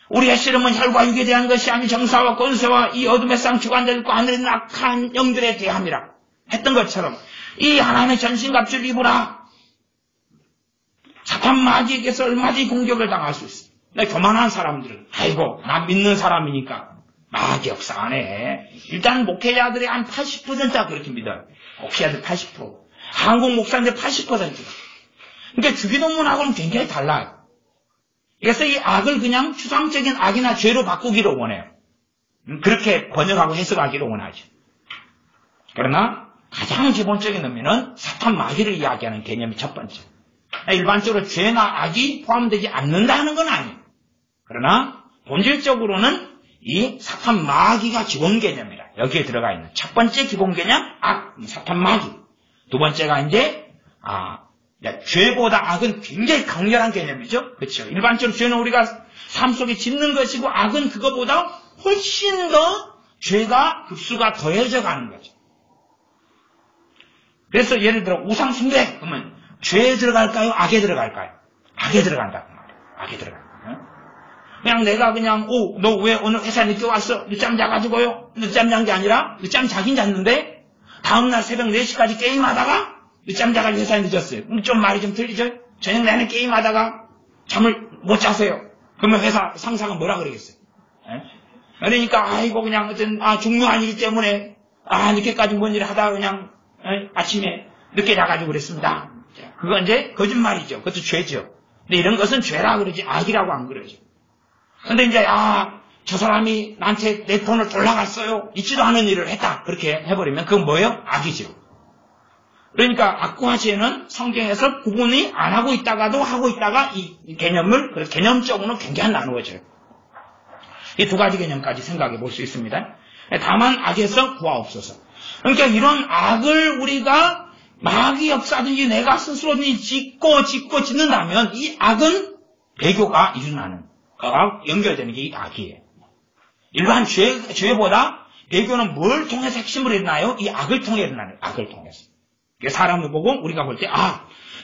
Speaker 1: 우리의 씨름은 혈과 육에 대한 것이 아닌 정사와 권세와 이 어둠의 쌍추관들과 하늘에 있는 악한 영들에 대함이라 했던 것처럼 이 하나님의 전신갑주를 입으라. 사탄 마귀에게서 얼마든지 공격을 당할 수 있어. 교만한 사람들은 아이고 나 믿는 사람이니까 마귀 역사 안 해. 일단 목회자들의 한 80%가 그렇게 믿어요. 목회자들 80%. 한국 목사님들 80%가. 그러니까 주기도문하고는 굉장히 달라요. 그래서 이 악을 그냥 추상적인 악이나 죄로 바꾸기를 원해요. 그렇게 번역하고 해석하기를 원하죠. 그러나 가장 기본적인 의미는 사탄 마귀를 이야기하는 개념이 첫 번째. 일반적으로 죄나 악이 포함되지 않는다는 건 아니에요. 그러나 본질적으로는 이 사탄 마귀가 기본 개념이라. 여기에 들어가 있는 첫 번째 기본 개념, 악, 사탄 마귀. 두 번째가 이제 죄보다 악은 굉장히 강렬한 개념이죠. 그렇죠. 일반적으로 죄는 우리가 삶 속에 짓는 것이고 악은 그거보다 훨씬 더 죄가 급수가 더해져 가는 거죠. 그래서 예를 들어 우상 숭배 그러면 죄에 들어갈까요? 악에 들어갈까요? 악에 들어간다. 악에 들어간다. 그냥 내가 그냥 너 왜 오늘 회사에 늦게 왔어? 늦잠 자가지고요. 늦잠 잔 게 아니라 늦잠 자긴 잤는데 다음날 새벽 4시까지 게임하다가 늦잠 자가지고 회사에 늦었어요. 좀 말이 좀 틀리죠? 저녁 내내 게임하다가 잠을 못 자세요. 그러면 회사 상사가 뭐라 그러겠어요? 그러니까 아이고 그냥 중요한 일 때문에 늦게까지 뭔 일을 하다가 그냥 아침에 늦게 자가지고 그랬습니다. 그건 이제 거짓말이죠. 그것도 죄죠. 근데 이런 것은 죄라 그러지 악이라고 안 그러죠. 근데 이제 저 사람이 나한테 내 돈을 돌려갔어요. 있지도 않은 일을 했다. 그렇게 해버리면 그건 뭐예요? 악이죠. 그러니까 악과 죄는 성경에서 구분이 안 하고 있다가도 하고 있다가 이 개념을 그래서 개념적으로는 굉장히 나누어져요. 이 두 가지 개념까지 생각해 볼 수 있습니다. 다만 악에서 구하옵소서. 그러니까 이런 악을 우리가 마귀 역사든지 내가 스스로든지 짓고 짓는다면 이 악은 배교가 일어나는 거와 연결되는 게 이 악이에요. 일반 죄보다 배교는 뭘 통해서 핵심으로 일어나요? 이 악을 통해 일어나요. 악을 통해서. 사람을 보고 우리가 볼 때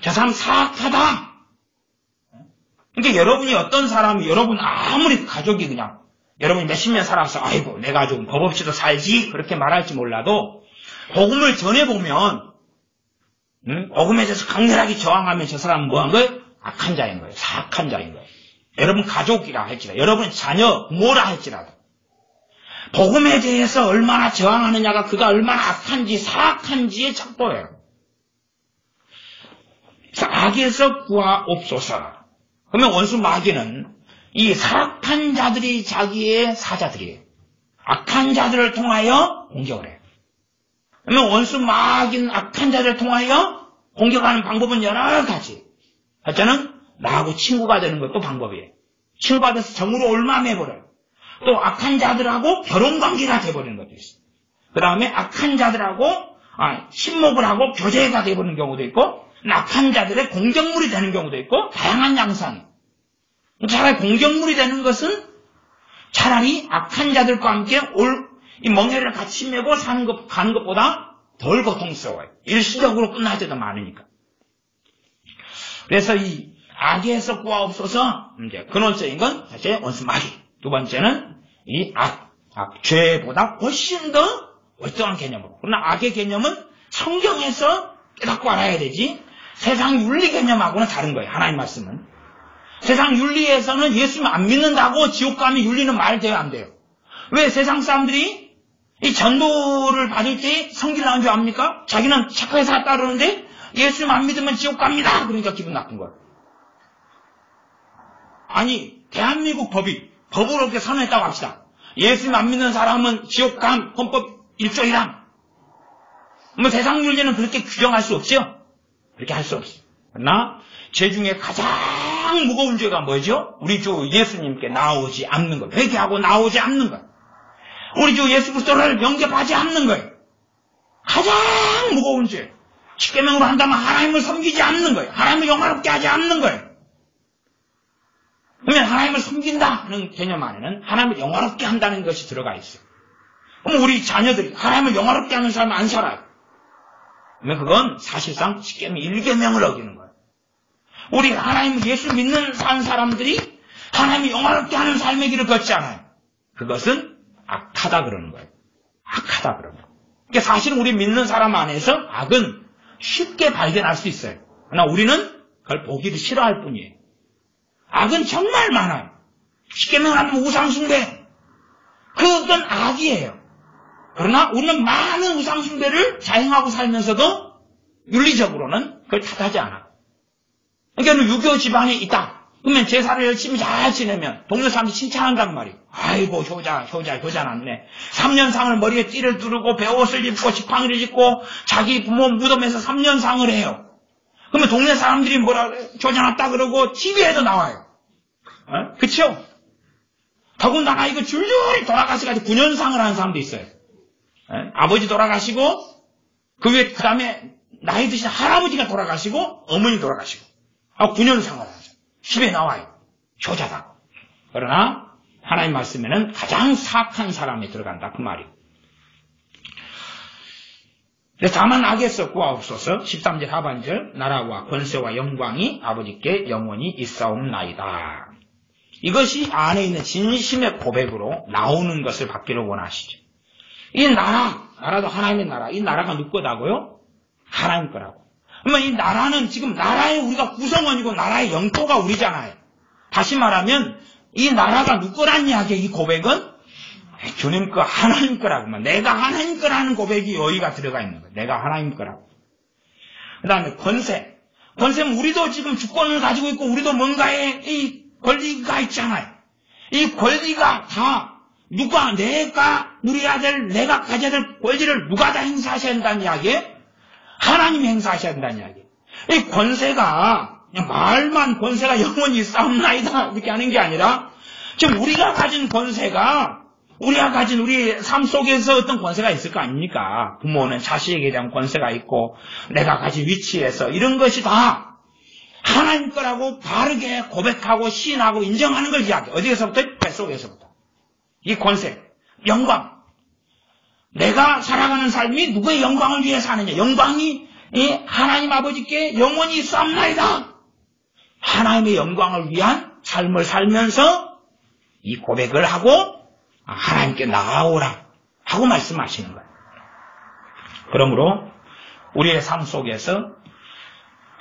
Speaker 1: 저 사람 사악하다. 그러니까 여러분이 어떤 사람이 여러분 아무리 가족이 그냥 여러분이 몇십 년 살아서 아이고 내 가족은 법 없이도 살지 그렇게 말할지 몰라도 복음을 전해보면 복음에 대해서 강렬하게 저항하면 저 사람은 뭐한 거예요? 악한 자인 거예요. 사악한 자인 거예요. 여러분 가족이라 할지라도 여러분 자녀 부모라 할지라도 복음에 대해서 얼마나 저항하느냐가 그가 얼마나 악한지 사악한지의 척도예요. 그래서 악에서 구하옵소서. 그러면 원수 마귀는 이 사악한 자들이 자기의 사자들이에요. 악한 자들을 통하여 공격을 해요. 그러면 원수 마귀는 악한 자들을 통하여 공격하는 방법은 여러 가지. 첫째는 나하고 친구가 되는 것도 방법이에요. 친구가 돼서 정으로 올마매버려요. 또 악한 자들하고 결혼관계가 돼버리는 것도 있어요. 그 다음에 악한 자들하고 친목을 하고 교제가 돼버리는 경우도 있고 악한 자들의 공격물이 되는 경우도 있고 다양한 양상이에요. 차라리 공격물이 되는 것은 차라리 악한 자들과 함께 이 멍해를 같이 메고 가는 것보다 덜 고통스러워요. 일시적으로 끝날 때도 많으니까. 그래서 이 악에서 구하옵소서 이제 근원적인 건 첫째 원수 마귀, 두 번째는 이 죄보다 훨씬 더 월등한 개념으로. 그러나 악의 개념은 성경에서 깨닫고 알아야 되지 세상 윤리 개념하고는 다른 거예요. 하나님 말씀은. 세상 윤리에서는 예수님 안 믿는다고 지옥 가면 윤리는 말돼야 안 돼요. 왜 세상 사람들이 이 전도를 받을 때 성기를 나온 줄 압니까? 자기는 착하게 따르는데 예수님 안 믿으면 지옥 갑니다. 그러니까 기분 나쁜 거예요. 아니 대한민국 법으로 이렇게 선언했다고 합시다. 예수님 안 믿는 사람은 지옥 감 헌법 1조 1항. 뭐 세상 윤리는 그렇게 규정할 수 없죠? 그렇게 할 수 없어요. 그러나 죄 중에 가장 무거운 죄가 뭐죠? 우리 주 예수님께 나오지 않는 것. 회개하고 나오지 않는 것. 우리 주 예수 그리스도를 영접하지 않는 거예요. 가장 무거운 죄. 십계명으로 한다면 하나님을 섬기지 않는 거예요. 하나님을 영화롭게 하지 않는 거예요. 그러면 하나님을 섬긴다는 개념 안에는 하나님을 영화롭게 한다는 것이 들어가 있어요. 그럼 우리 자녀들이 하나님을 영화롭게 하는 삶을 안 살아요. 그러면 그건 사실상 십계명 1계명을 어기는 거예요. 우리 하나님 예수 믿는 사람들이 하나님을 영화롭게 하는 삶의 길을 걷지 않아요. 그것은 악하다 그러는 거예요. 악하다 그러는 거예요. 그러니까 사실은 우리 믿는 사람 안에서 악은 쉽게 발견할 수 있어요. 그러나 우리는 그걸 보기를 싫어할 뿐이에요. 악은 정말 많아요. 십계명 하면 우상숭배. 그건 악이에요. 그러나 우리는 많은 우상숭배를 자행하고 살면서도 윤리적으로는 그걸 탓하지 않아. 그러니까 유교 집안에 있다. 그러면 제사를 열심히 잘 지내면 동네 사람들이 칭찬한단 말이에요. 아이고 효자 났네. 3년상을 머리에 띠를 두르고 배옷을 입고 지팡이를 짚고 자기 부모 무덤에서 3년상을 해요. 그러면 동네 사람들이 뭐라 그래요? 효자 났다 그러고 TV에도 나와요. 그쵸? 더군다나 이거 줄줄이 돌아가시가지고 9년상을 하는 사람도 있어요. 아버지 돌아가시고 그 다음에 나이 드신 할아버지가 돌아가시고 어머니 돌아가시고 9년상을 하죠. 10에 나와요. 효자다. 그러나 하나님 말씀에는 가장 사악한 사람이 들어간다 그 말이에요. 다만 악에서 구하옵소서 13절 하반절 나라와 권세와 영광이 아버지께 영원히 있사옵나이다. 이것이 안에 있는 진심의 고백으로 나오는 것을 받기를 원하시죠. 이 나라도 하나님의 나라. 이 나라가 누구 거다고요? 하나님 거라고. 그러면 이 나라는 지금 나라의 우리가 구성원이고 나라의 영토가 우리잖아요. 다시 말하면 이 나라가 누구 거란 이야기예요. 이 고백은 주님 거 하나님 거라고. 내가 하나님 거라는 고백이 여기가 들어가 있는 거예요. 내가 하나님 거라고. 그 다음에 권세. 권세는 우리도 지금 주권을 가지고 있고 우리도 뭔가에 이 권리가 있잖아요. 이 권리가 다 누가 내가 누려야 될 내가 가져야 될 권리를 누가 다 행사하셔야 한다는 이야기예요? 하나님이 행사하셔야 한다는 이야기예요. 이 권세가 그냥 말만 권세가 영원히 싸움나이다 이렇게 하는 게 아니라 지금 우리가 가진 권세가 우리가 가진 우리 삶 속에서 어떤 권세가 있을 거 아닙니까? 부모는 자식에게 대한 권세가 있고 내가 가진 위치에서 이런 것이 다 하나님 거라고 바르게 고백하고 시인하고 인정하는 걸 이야기해요. 어디에서부터? 뱃속에서부터. 이 권세, 영광. 내가 살아가는 삶이 누구의 영광을 위해 사느냐. 영광이 하나님 아버지께 영원히 있사옵나이다. 하나님의 영광을 위한 삶을 살면서 이 고백을 하고 하나님께 나아오라 하고 말씀하시는 거예요. 그러므로 우리의 삶 속에서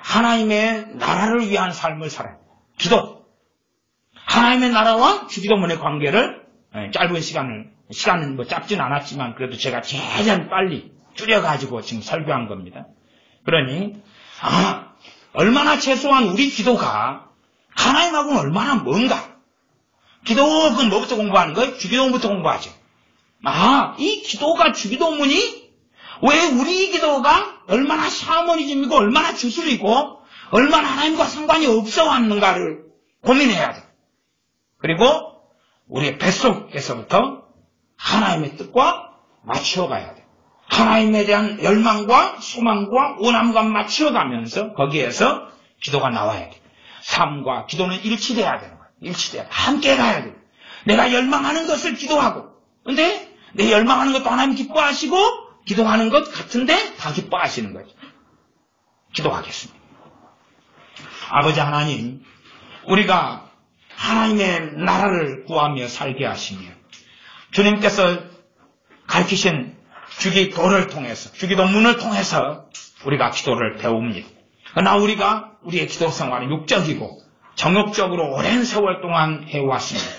Speaker 1: 하나님의 나라를 위한 삶을 살아요. 기도. 하나님의 나라와 주기도문의 관계를 짧은 시간은 뭐 짧진 않았지만 그래도 제가 최대한 빨리 줄여가지고 지금 설교한 겁니다. 그러니 얼마나 최소한 우리 기도가 하나님하고는 얼마나 뭔가. 기도는 뭐부터 공부하는 거예요? 주기도문부터 공부하죠. 이 기도가 주기도문이 왜 우리 기도가 얼마나 샤머니즘이고 얼마나 주술이고 얼마나 하나님과 상관이 없어 왔는가를 고민해야 돼. 그리고 우리의 뱃속에서부터 하나님의 뜻과 맞춰가야 돼. 하나님에 대한 열망과 소망과 원함과 맞춰가면서 거기에서 기도가 나와야 돼. 삶과 기도는 일치돼야 되는 거야. 일치돼야 돼. 함께 가야 돼. 내가 열망하는 것을 기도하고 근데 내 열망하는 것도 하나님 기뻐하시고 기도하는 것 같은데 다 기뻐하시는 거죠. 기도하겠습니다. 아버지 하나님, 우리가 하나님의 나라를 구하며 살게 하시며 주님께서 가르치신 주기도를 통해서 주기도문을 통해서 우리가 기도를 배웁니다. 그러나 우리가 우리의 기도 생활은 육적이고 정욕적으로 오랜 세월 동안 해왔습니다.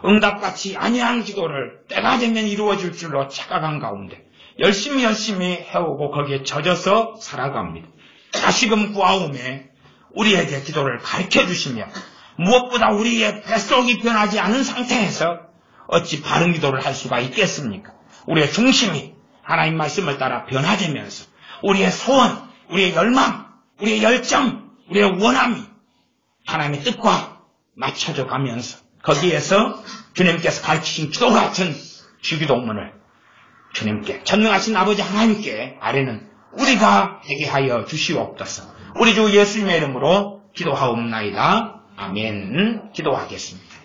Speaker 1: 응답같이 아니한 기도를 때가 되면 이루어질 줄로 착각한 가운데 열심히 해오고 거기에 젖어서 살아갑니다. 다시금 구하오매 우리에게 기도를 가르쳐주시며 무엇보다 우리의 뱃속이 변하지 않은 상태에서 어찌 바른 기도를 할 수가 있겠습니까? 우리의 중심이 하나님 말씀을 따라 변화되면서 우리의 소원, 우리의 열망, 우리의 열정, 우리의 원함이 하나님의 뜻과 맞춰져 가면서 거기에서 주님께서 가르치신 기도 같은 주기도문을 주님께, 전능하신 아버지 하나님께 아뢰는 우리가 되게 하여 주시옵소서. 우리 주 예수님의 이름으로 기도하옵나이다. 아멘. 기도하겠습니다.